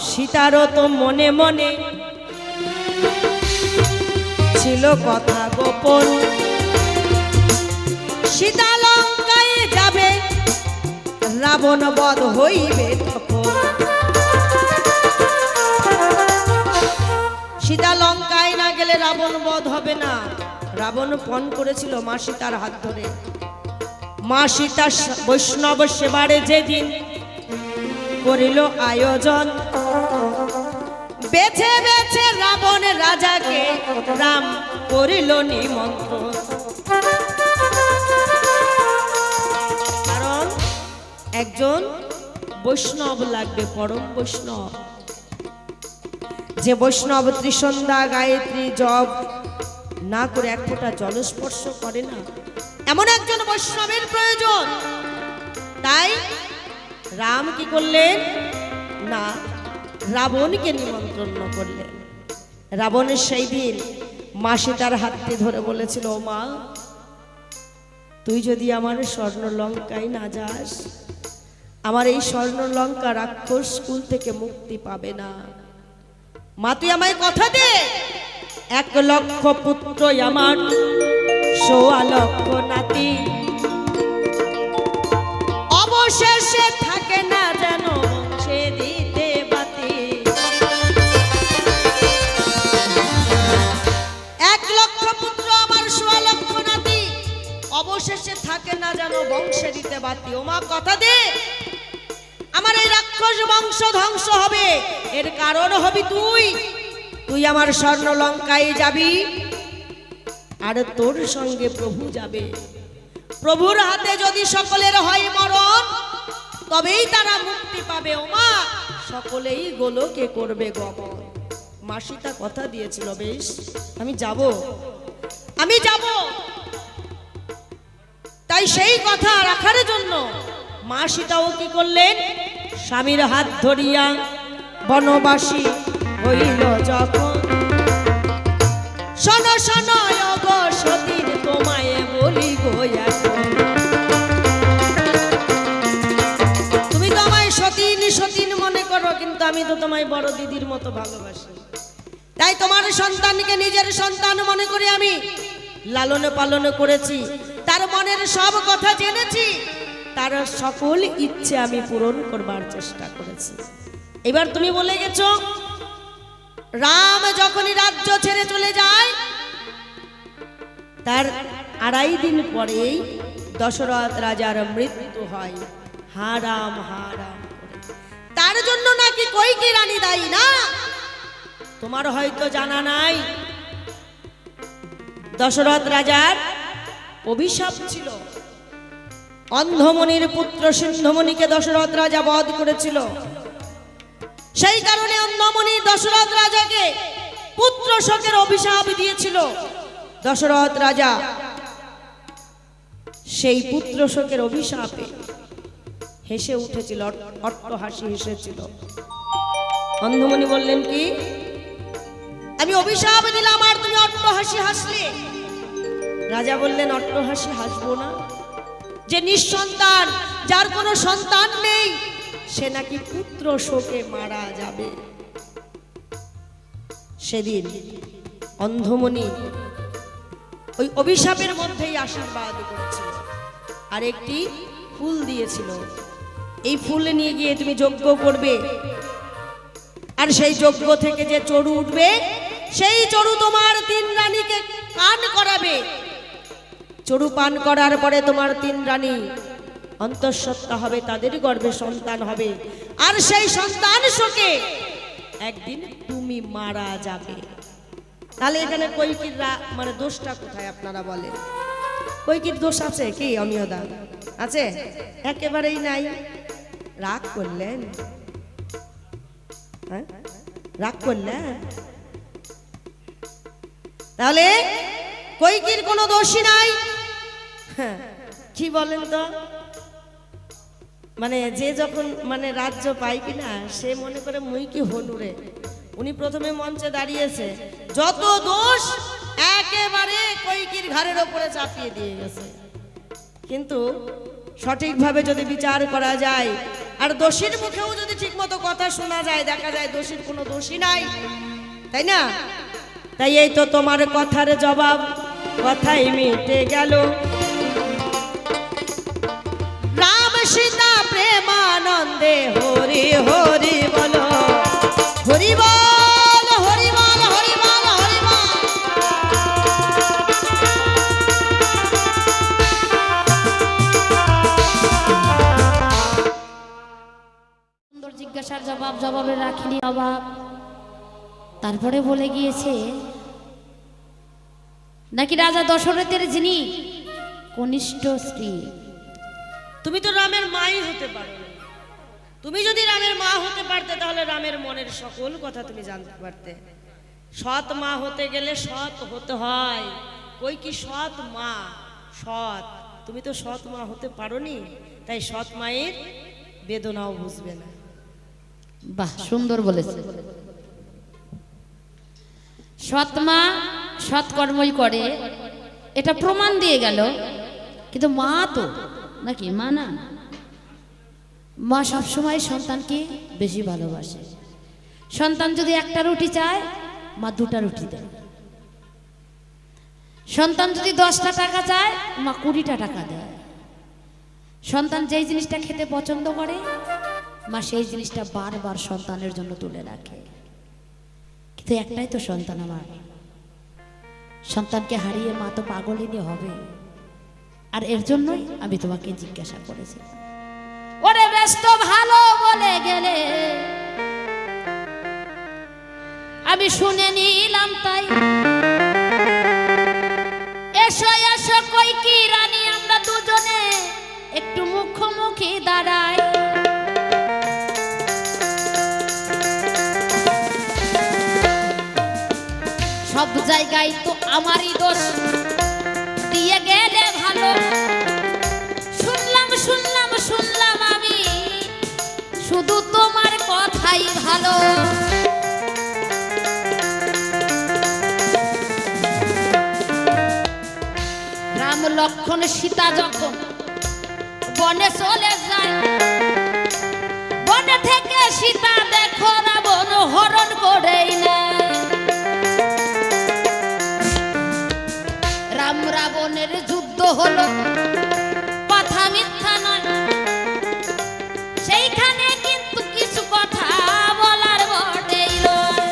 সীতারও তো মনে মনে ছিল কথা গোপন। সীতা লঙ্কায় যাবে, রাবণ বধ হইবে তখন। সীতা লঙ্কায় না গেলে রাবণ বধ হবে না। রাবণ পণ করেছিল মা সীতার হাত ধরে। মা সীতা বৈষ্ণব সেবারে যেদিন করিল আয়োজন, বেছে বেছে রাবণ রাজাকে রাম করিল নিমন্ত্রণ। কারণ একজন বৈষ্ণব লাগবে, পরম বৈষ্ণব। যে বৈষ্ণব ত্রিসন্ধ্যা গায়ত্রী জপ না করে এক ফোঁটা জলস্পর্শ করে না, এমন একজন বৈষ্ণবের প্রয়োজন। তাই রাম কি করলেন না, রাবণকে নিমন্ত্রণ করলেন। রাবণের সেই দিন মা সীতার হাতটি ধরে বলেছিল, ও মা, তুই যদি আমার স্বর্ণ লঙ্কায় না যাস, আমার এই স্বর্ণ লঙ্কা রাক্ষস কুল থেকে মুক্তি পাবে না। মা তুই আমায় কথা দে, 1 লক্ষ পুত্র আমার, 1.25 লক্ষ নাতি, অবশেষে থাকে না যেন বংশে দিতে বাতি। 1 লক্ষ পুত্র আমার, 1.25 লক্ষ নাতি, অবশেষে থাকে না যেন বংশে দিতে বাতি। ও মা কথা দে, আমার এই রাক্ষস বংশ ধ্বংস হবে, এর কারণ হবি তুই। তুই আমার স্বর্ণ লঙ্কায় যাবি, আর তোর সঙ্গে প্রভু যাবে। প্রভুর হাতে যদি সকলের হয় মরণ, তবেই তারা মুক্তি পাবে। ও মা, সকলেই গোলকে করবে গমন। মা সীতা কথা দিয়েছিল, বেশ আমি যাব, আমি যাব। তাই সেই কথা রাখার জন্য মা সীতাও কি করলেন, স্বামীর হাত ধরিয়া বনবাসী হইল যখন। শোনো শোনো গো সতীর, তোমায় বলি গো এখন। তুমি তো আমায় সতীন সতীন মনে করো, কিন্তু আমি তো তোমায় বড় দিদির মতো ভালোবাসি। তাই তোমার সন্তানকে নিজের সন্তান মনে করে আমি লালন পালন করেছি, তার মনের সব কথা জেনেছি, তার সকল ইচ্ছে আমি পূরণ করবার চেষ্টা করেছি। এবার তুমি বলে গেছো, রাম যখনই রাজ্য ছেড়ে চলে যায়, তার 2.5 দিন পরেই দশরথ রাজার মৃত্যু হয়। হারাম হারাম করে। তার জন্য নাকি কইকে রানী দায়ী না? তোমার হয়তো জানা নাই, দশরথ রাজার অভিশাপ ছিল। অন্ধমণির পুত্র সিন্ধমণিকে দশরথ রাজা বধ করেছিল। সেই কারণে অন্ধমণি দশরথ রাজাকে পুত্র শোকের অভিশাপ দিয়েছিল। দশরথ রাজা সেই পুত্র শোকের অভিশাপে হেসে উঠেছিল, অট্টহাসি হেসেছিল। অন্ধমণি বললেন কি, আমি অভিশাপ দিলাম আর তুমি অট্টহাসি হাসলে। রাজা বললেন, অট্টহাসি হাসবো না? যে নিঃসন্তান, যার কোনো সন্তান নেই, সে নাকি পুত্র শোকে মারা যাবে। সেদিন অন্ধমণি ওই অভিশাপের মধ্যেই আশীর্বাদ করেছিল, আর একটি ফুল দিয়েছিল। এই ফুল নিয়ে গিয়ে তুমি যজ্ঞ করবে, আর সেই যজ্ঞ থেকে যে চড়ু উঠবে, সেই চড়ু তোমার 3 রানীকে পান করাবে। চড়ু পান করার পরে তোমার 3 রানী অন্তঃসত্ত্বা হবে, তাদের গর্ভে সন্তান হবে, আর সেই সন্তান শোকে একদিন তুমি মারা যাবে। তাহলে এখানে কৈকির মানে দোষটা কোথায় আপনারা বলেন? কৈকির দোষ আছে কি অমিয়দা? আছে? একেবারেই নাই। রাগ করলেন? হ্যাঁ, রাগ করলেন? তাহলে কৈকির কোনো দোষই নাই। হ্যাঁ, কি বলেন তো? মানে যে যখন মানে রাজ্য পায় কিনা, সে মনে করে মুই কি হনুরে। উনি প্রথমে মঞ্চে দাঁড়িয়েছে, যত দোষ একেবারে কৈকির ঘাড়ের ওপরে চাপিয়ে দিয়ে গেছে। কিন্তু সঠিকভাবে যদি বিচার করা যায়, আর দোষীর মুখেও যদি ঠিকমতো কথা শোনা যায়, দেখা যায় দোষীর কোনো দোষই নাই, তাই না? তাই এই তো তোমার কথার জবাব, কথাই মিটে গেল। রাম সীতা প্রেমানন্দে হরি হরি বলো, হরি বল, হরি বল, হরি বল, হরি বল। সুন্দর জিজ্ঞাসার জবাব, জবাবে রাখিনি অভাব। তারপরে বলে গিয়েছে নাকি রাজা দশরথের যিনি কনিষ্ঠ স্ত্রী, তুমি তো রামের মাই হতে পারো। তুমি যদি রামের মা হতে পারতে, তাহলে রামের মনের সকল কথা তুমি জানতে পারতে। সৎ মা হতে গেলে সৎ হতে হয়। কই কি সৎ মা, সৎ। তুমি তো সৎ মা হতে পারোনি, তাই সৎ মায়ের বেদনাও বুঝবে না। বাহ, সুন্দর বলেছে। সৎ মা সৎকর্মই করে, এটা প্রমাণ দিয়ে গেল। কিন্তু মা তো নাকি, মা না, মা সবসময় সন্তানকে বেশি ভালোবাসে। সন্তান যদি একটা রুটি চায়, মা 2টা রুটি দেয়। সন্তান যদি 10টা টাকা চায়, মা 20টা টাকা দেয়। সন্তান যেই জিনিসটা খেতে পছন্দ করে, মা সেই জিনিসটা বারবার সন্তানের জন্য তুলে রাখে। কিন্তু একটাই তো সন্তান আমার, সন্তানকে হারিয়ে মা তো পাগলিনী হবে। আর এর জন্যই আমি তোমাকে জিজ্ঞাসা করেছি। ওরে ব্যস্ত ভালো বলে গেলে আমি শুনে নিলাম, তাই এসো এসো কৈকি রানী, আমরা দুজনে একটু মুখোমুখি দাঁড়াই। সব জায়গায় তো আমারই দোষ দিয়ে গেলে ভালো। শুনলাম শুনলাম শুনলাম আমি শুধু তোমার কথাই ভালো। রাম লক্ষ্মণ সীতা যখন বনে চলে যায়, বনে থেকে সীতা দেখো রাবণ হরণ করেই না। রাম রাবণের যুদ্ধ হলো, কথা মিথ্যা নয়। সেইখানে কিন্তু কিছু কথা বলার বটেই নয়।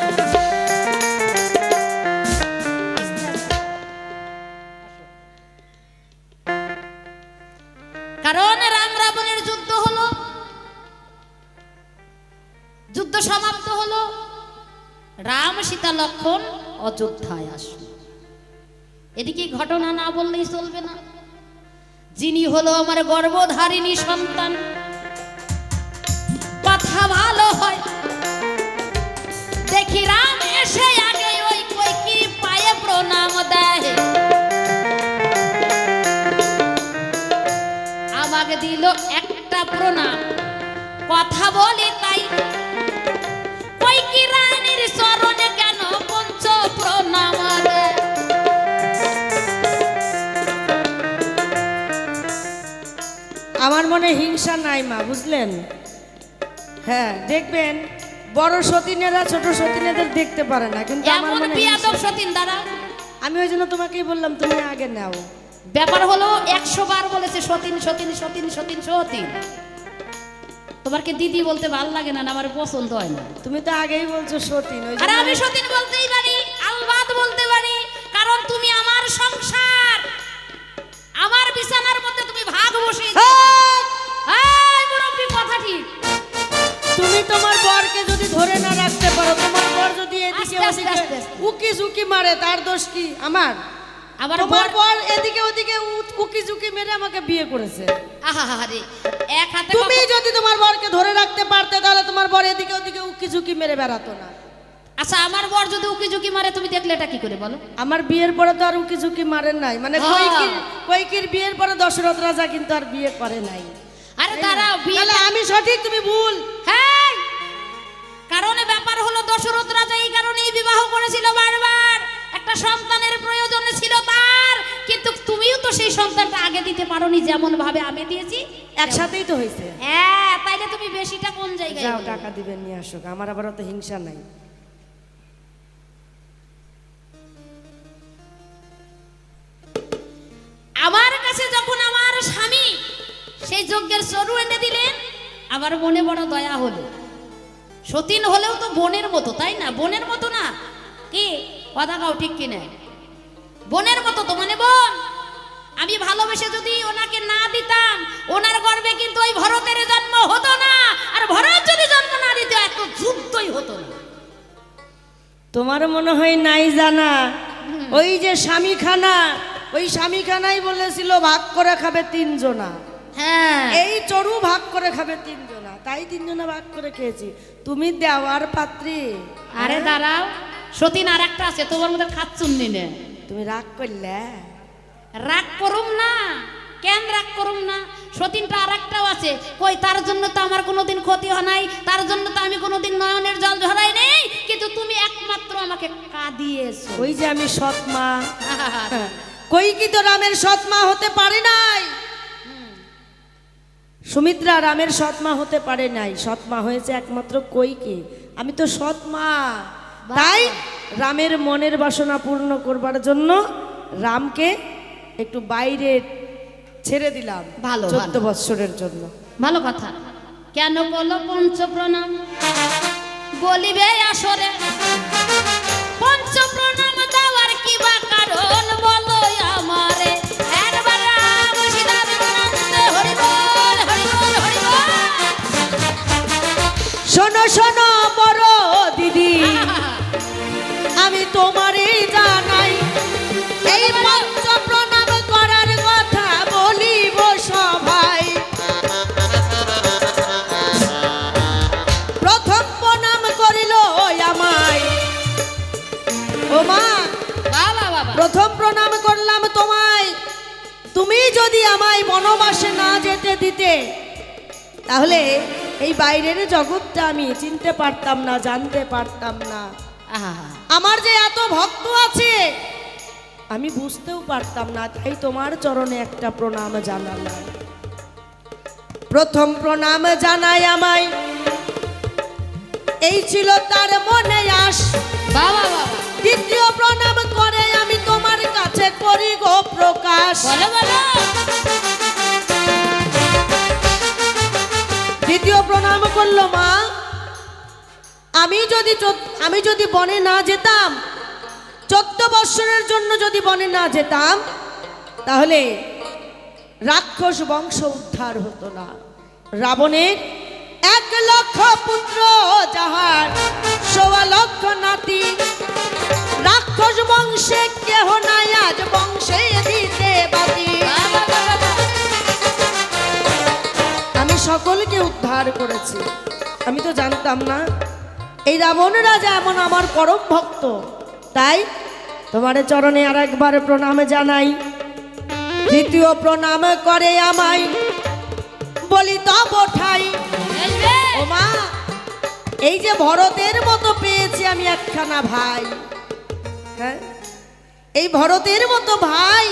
কারণ রাম রাবণের যুদ্ধ হলো, যুদ্ধ সমাপ্ত হলো, রাম সীতা লক্ষ্মণ অযোধ্যায় আসলো। এদিকে ঘটনা না বললেই চলবে না। যিনি হলো আমার গর্ভধারিণী সন্তান, কথা ভালো হয়। দেখি রাম এসে আগে ওই কৈকির পায়ে প্রণাম দেয়। আমাকে দিল একটা প্রণাম কথা বলি তাই কৈকি রানীর চরণে কেন পঞ্চ প্রণাম রে। আমার মনে হিংসা নাই মা, বুঝলেন? হ্যাঁ, দেখবেন বড় সতীনেরা ছোট সতীনেদের দেখতে পারে না, কিন্তু আমার এমন মনে বিয়াদব হিংসা। সতীন দ্বারা আমি ওই জন্য তোমাকেই বললাম তুমি আগে নাও। ব্যাপার হলো 100 বার বলেছে সতীন সতীন সতীন সতীন সতীন। তোমার কি দিদি বলতে ভালো লাগে না, আমার পছন্দ হয় না। তুমি তো আগেই বলছো সতীন, ওই আরে জন্য আমি সতীন বলতেই পারি, আলবাত বলতে পারি, কারণ তুমি আমার সংসার, আমার বিছানার মধ্যে তুমি ভাগ বসিয়ে এই মুরব্বি কথা ঠিক। তুমি তোমার বরকে যদি ধরে না রাখতে পারো, তোমার বর যদি এদিকে আস্তে, আস্তে, ওদিকে আস্তে, আস্তে। উকি ঝুঁকি মারে, তার দোষ কি আমার? আবার তোমার বর এদিকে ওদিকে উকি ঝুঁকি মেরে আমাকে বিয়ে করেছে। আহারে এক হাতে তুমি যদি তোমার বরকে ধরে রাখতে পারতে, তাহলে তোমার বর এদিকে ওদিকে উকি ঝুঁকি মেরে বেড়াতো না। আচ্ছা আমার বর যদি উকি ঝুঁকি মারে তুমি দেখলে এটা কি করে বলো? আমার বিয়ের পরে তো আর উকি ঝুঁকি মারেন নাই, মানে কৈকির বিয়ের পরে দশরথ রাজা কিন্তু আর বিয়ে করে নাই। আরে দাঁড়াও, বিয়ে তাহলে আমি সঠিক, তুমি ভুল। হ্যাঁ, কারণে ব্যাপার হলো দশরথ রাজা এই কারণেই বিবাহ করেছিল বারবার, একটা সন্তানের প্রয়োজন ছিল তার, কিন্তু তুমিও তো সেই সন্তানটা আগে দিতে পারোনি যেমন ভাবে আমি দিয়েছি। একসাথেই তো হয়েছে। হ্যাঁ, তাইলে তুমি বেশিটা কোন জায়গায় যাও দিলে? টাকা দিবেন, নিয়ে আসো। আমার আবার অত হিংসা নাই। আমার কাছে যখন আমার স্বামী সেই যজ্ঞের চরু এনে দিলেন, আমার মনে বড় দয়া হলো। সতীন হলেও তো বোনের মতো, তাই না? বোনের মতো না কি কথা কাও ঠিক কিনা? বোনের মতো তো, মানে বোন। আমি ভালোবেসে যদি ওনাকে না দিতাম, ওনার গর্ভে কিন্তু ওই ভরতের জন্ম হতো না, আর ভরত যদি জন্ম না দিত এত যুদ্ধই হতো না। তোমার মনে হয় নাই জানা, ওই যে স্বামীখানা, ওই স্বামীখানাই বলেছিল ভাগ করে খাবে 3 জনা। হ্যাঁ, এই চরু ভাগ করে খাবে 3 জনা, তাই 3 জনা ভাগ করে খেয়েছি। তুমি দেওয়ার পাত্রী। আরে দাঁড়াও, সতীন আর একটা আছে তোমার মধ্যে খাচ্ছুন্নি নে। তুমি রাগ করলে? রাগ করুম না, কেন রাগ করুম না? সতীনটা আর একটাও আছে, কই তার জন্য তো আমার কোনোদিন ক্ষতি হয় নাই, তার জন্য তো আমি কোনোদিন নয়নের জল ঝরাই নেই, কিন্তু তুমি একমাত্র আমাকে কাঁদিয়েছো। ওই যে আমি সৎ মা। কই কি তো রামের সৎ মা হতে পারে নাই? সুমিত্রা রামের সৎ মা হতে পারে নাই, সৎ মা হয়েছে একমাত্র কৈকে। আমি তো সৎ মা, তাই রামের মনের বাসনা পূর্ণ করবার জন্য রামকে একটু বাইরে ছেড়ে দিলাম ভালো, 14 ভালো। বৎসরের জন্য। ভালো কথা। কেন বলো পঞ্চ প্রণাম বলিবে আসরে, পঞ্চ প্রণাম দেওয়ার কি বা কারণ বলো আমারে। একবার রাম সীতার প্রণামে হরি বল, হরি বল, হরি বল। শোনো শোনো বড় দিদি, আমি তোমারই জানাই, এই পঞ্চ প্রণাম করার কথা বলিব সবাই। প্রথম প্রণাম করিল আমায়, ও মা, বাবা বাবা, প্রথম প্রণাম করলাম তোমায়। তুমি যদি আমায় বনবাসে না যেতে দিতে, তাহলে এই বাইরের জগৎটা আমি চিনতে পারতাম না, জানতে পারতাম না। আহা, আমার যে এত ভক্ত আছে আমি বুঝতেও পারতাম না, তাই তোমার চরণে একটা প্রণাম জানালাম। প্রথম প্রণাম জানাই আমায়, এই ছিল তার মনে আস। বাবা বাবা, দ্বিতীয় প্রণাম করে আমি তোমার কাছে করি গো প্রকাশ। বলো বলো। দ্বিতীয় প্রণাম করলো মা, আমি যদি বনে না যেতাম, 14 বৎসরের জন্য যদি বনে না যেতাম, তাহলে রাক্ষস বংশ উদ্ধার হতো না। রাবণের 1 লক্ষ পুত্র, যাহার 1.25 লক্ষ নাতি, রাক্ষস বংশে কেহ নাই আজ বংশে দিতে বাতি। বাবা বাবা, আমি সকলকে উদ্ধার করেছি, আমি তো জানতাম না এই রাবণ রাজা এমন আমার পরম ভক্ত, তাই তোমার চরণে আর একবার প্রণাম জানাই। দ্বিতীয় প্রণাম করে আমায় বলি তব ঠাই। ও মা, এই যে ভরতের মতো পেয়েছি আমি একখানা ভাই, হ্যাঁ, এই ভরতের মতো ভাই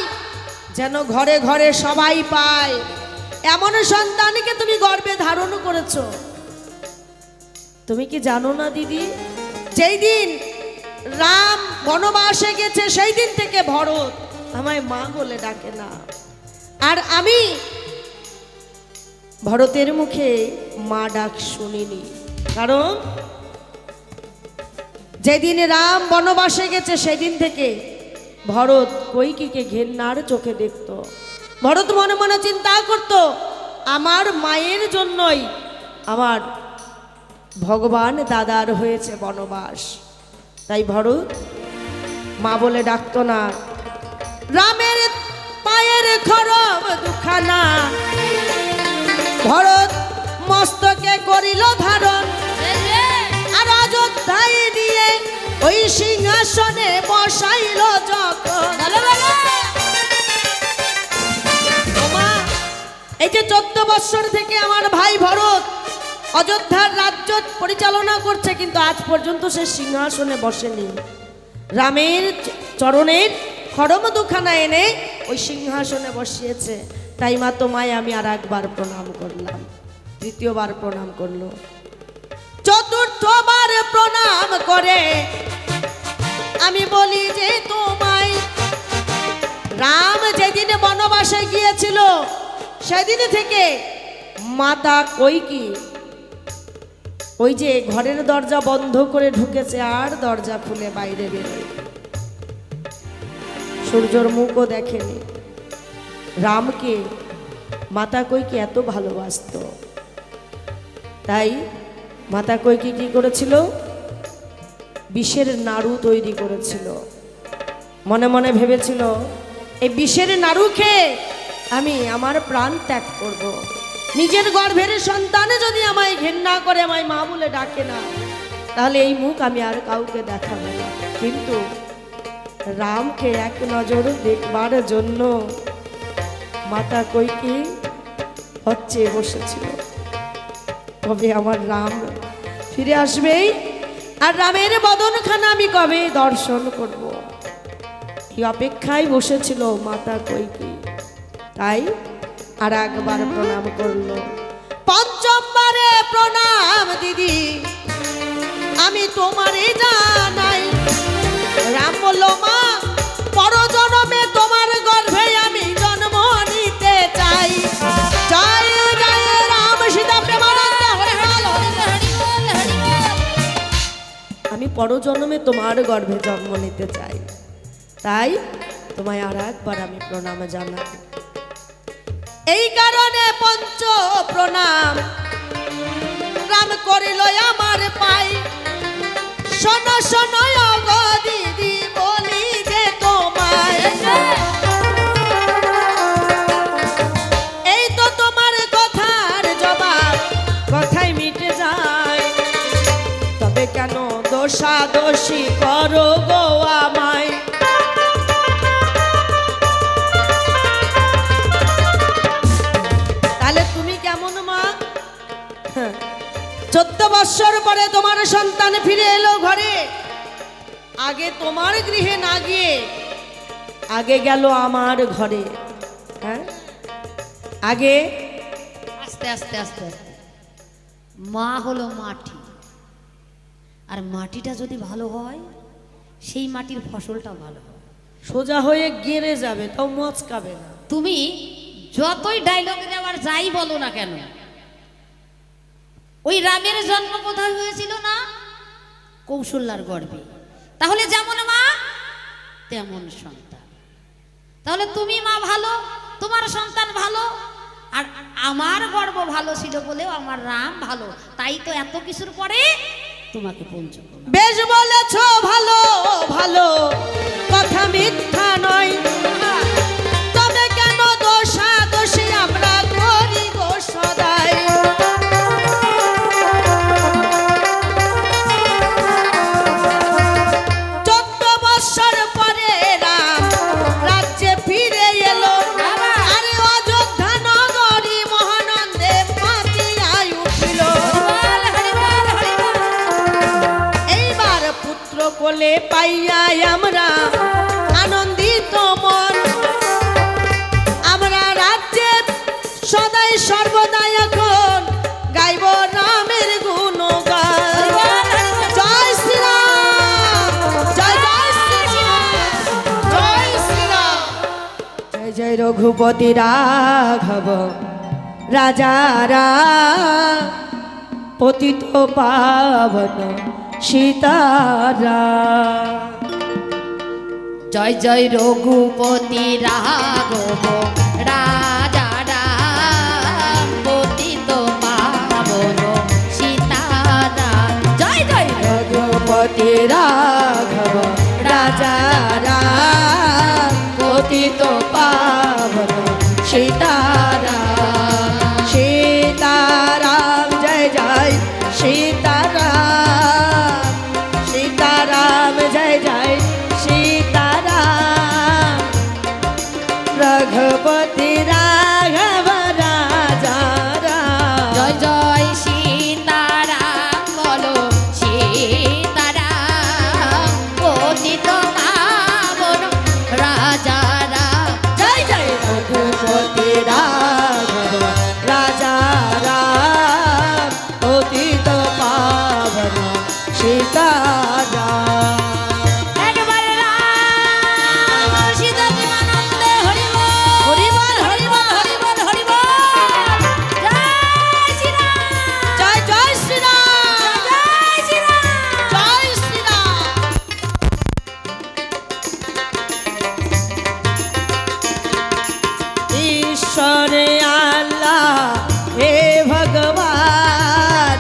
যেন ঘরে ঘরে সবাই পায়, এমন সন্তানকে তুমি গর্ভে ধারণ করেছো। তুমি কি জানো না দিদি, যেই দিন রাম বনবাসে গেছে সেই দিন থেকে ভরত আমায় মা বলে ডাকে না। আর আমি ভরতের মুখে মা ডাক শুনিনি, কারণ যেদিন রাম বনবাসে গেছে সেদিন থেকে ভরত কৈকেয়ীকে ঘেন্নার চোখে দেখত। ভরত মনে মনে চিন্তা করত, আমার মায়ের জন্যই আমার ভগবান দাদার হয়েছে বনবাস। তাই ভরত মা বলে ডাকতো না। রামের পায়ের খরম দুখানা ভরত মস্তকে করিল ধারণ, আর অযোধ্যায় নিয়ে ওই সিংহাসনে বসাইল যখন। ওমা, এই যে 14 বৎসর থেকে আমার ভাই ভরত অযোধ্যার রাজ্য পরিচালনা করছে, কিন্তু আজ পর্যন্ত সে সিংহাসনে বসেনি। রামের চরণের খড়ম দুখানা এনে ওই সিংহাসনে বসিয়েছে। তাই মা তোমায় আমি আর একবার প্রণাম করলাম, তৃতীয়বার প্রণাম করলো, চতুর্থবার প্রণাম করে আমি বলি যে তোমায় রাম যেদিন বনবাসে গিয়েছিল সেদিন থেকে মাতা কৈকেয়ী ওই যে ঘরের দরজা বন্ধ করে ঢুকেছে, আর দরজা খুলে বাইরে বেরোয়, সূর্যর মুখও দেখেনি। রামকে মাতা কৈকেয়ী এত ভালোবাসত, তাই মাতা কৈকেয়ী কি করেছিল, বিষের নাড়ু তৈরি করেছিল। মনে মনে ভেবেছিল, এই বিষের নাড়ু খেয়ে আমি আমার প্রাণ ত্যাগ করব। নিজের গর্ভের সন্তান যদি আমায় ঘেন্না করে, আমায় মা বলে ডাকে না, তাহলে এই মুখ আমি আর কাউকে দেখাবো না। কিন্তু রামকে এক নজর দেখবার জন্য মাতা কৈকেয়ী হচ্ছে বসেছিল, কবে আমার রাম ফিরে আসবেই, আর রামের বদনখানা আমি কবে দর্শন করব, এই অপেক্ষায় বসেছিল মাতা কৈকেয়ী। তাই আর একবার প্রণাম করলো, পঞ্চমবারে প্রণাম দিদি আমি তোমারে জানাই। রাম বলল, মা পরজন্মে তোমার গর্ভে আমি জন্ম নিতে চাই। জয় জয় রাম সীতা প্রেমানন্দ হরে বল, আমি পরজন্মে তোমার গর্ভে জন্ম নিতে চাই, তাই তোমায় আর একবার আমি প্রণাম জানাই। এই কারণে পঞ্চ প্রণাম রাম করিল আমার পাই। শোনো শোনো গো দিদি বলি যে তোমায়, এই তো তোমার কথার জবাব কথাই মিটে যায়, তবে কেন দোষাদোষী করো গো আমায়। তাহলে তুমি কেমন মা? 14 বৎসর পরে তোমার সন্তান ফিরে এলো ঘরে, আগে তোমার গৃহে না গিয়ে আগে গেল আমার ঘরে। হ্যাঁ, আগে আস্তে আস্তে আস্তে আস্তে মা হলো মাটি, আর মাটিটা যদি ভালো হয় সেই মাটির ফসলটা ভালো হয়, সোজা হয়ে গেড়ে যাবে, তাও মচকাবে না। তুমি যতই ডায়লগ দেওয়ার যাই বলো না কেন, ওই রামের জন্ম কোথায় হয়েছিল না, কৌশল্যার গর্ভে। তাহলে যেমন মা তেমন সন্তান। তাহলে তুমি মা ভালো, তোমার সন্তান ভালো, আর আমার গর্ভ ভালো ছিল বলেও আমার রাম ভালো, তাই তো এত কিছুর পরে তোমাকে পঞ্চকন্যা। বেশ বলেছ, ভালো ভালো কথা মিথ্যা নয়, তবে কেন দোষাদোষী আমরা করি গো সদাই। 14 বৎসর পরে রাম রাজ্যে ফিরে এলো, আর অযোধ্যা নগরী মহানন্দে পুত্র কোলে পাইয়া আমরা আনন্দিত মন, আমরা রাজ্যে সদাই সর্বদাই এখন গাইব রামের গুণগান। জয় শ্রীরাম, জয় জয় শ্রীরাম, জয় শ্রীরাম। জয় জয় রঘুপতি রাঘব রাজা রাম, পতিত পাবন সীতারাম। জয় জয় রঘুপতি রাঘব রাজা রাম, পতিত পাবন সীতারাম। জয় জয় রঘুপতি রাঘব রাজা রাম, পতিত পাবন সীতারাম। সীতারাম জয় জয় সীতারাম, সীতারাম জয় জয় সীতারাম। রঘুপতি রাঘব রাজা রাম। জয় জয় সীতারাম বলো সীতারাম, পতিত পাবন রাজা রাম। জয় জয় রঘুপতি রাঘব রাজা রাম, পতিত পাবন সীতারাম। একবার রাম সীতা প্রেমানন্দে হরি বল, হরি বল, হরি বল, হরি বল, হরি বল। জয় শ্রীরাম, জয় জয় শ্রীরাম, জয় শ্রীরাম। জয় শ্রীরাম। ঈশ্বরে আল্লাহ হে ভগবান,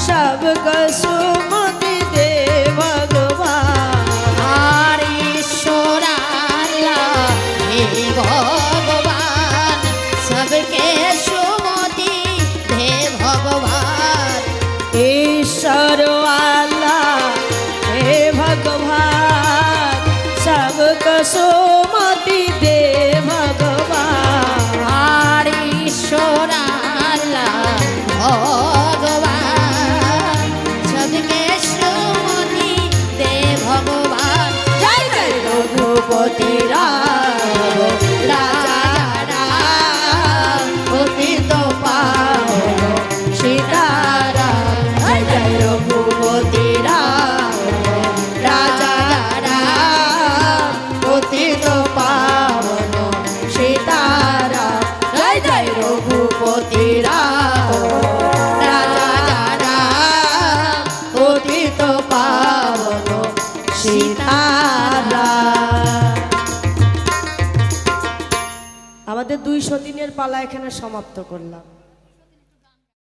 सबको सुमति दे भगवान। আর ঈশ্বর আল্লাহ হে ভগবান, সবকে সুমতি দে ভগবান। ईश्वर अल्लाह हे भगवान, सबको सुमति दे भगवान। আর ঈশ্বর আল্লাহ ভগবান, সবকে সুমতি দে ভগবান। जय जय रघुपति राघव राजा राम, पतित पावन सीताराम। जय जय रघुपति राघव राजा राम, पतित पावन सीताराम। जय जय रघुपति राघव राजा राम, पतित पावन সীতারাম। আমাদের 200 দিনের পালা এখানে সমাপ্ত করলাম।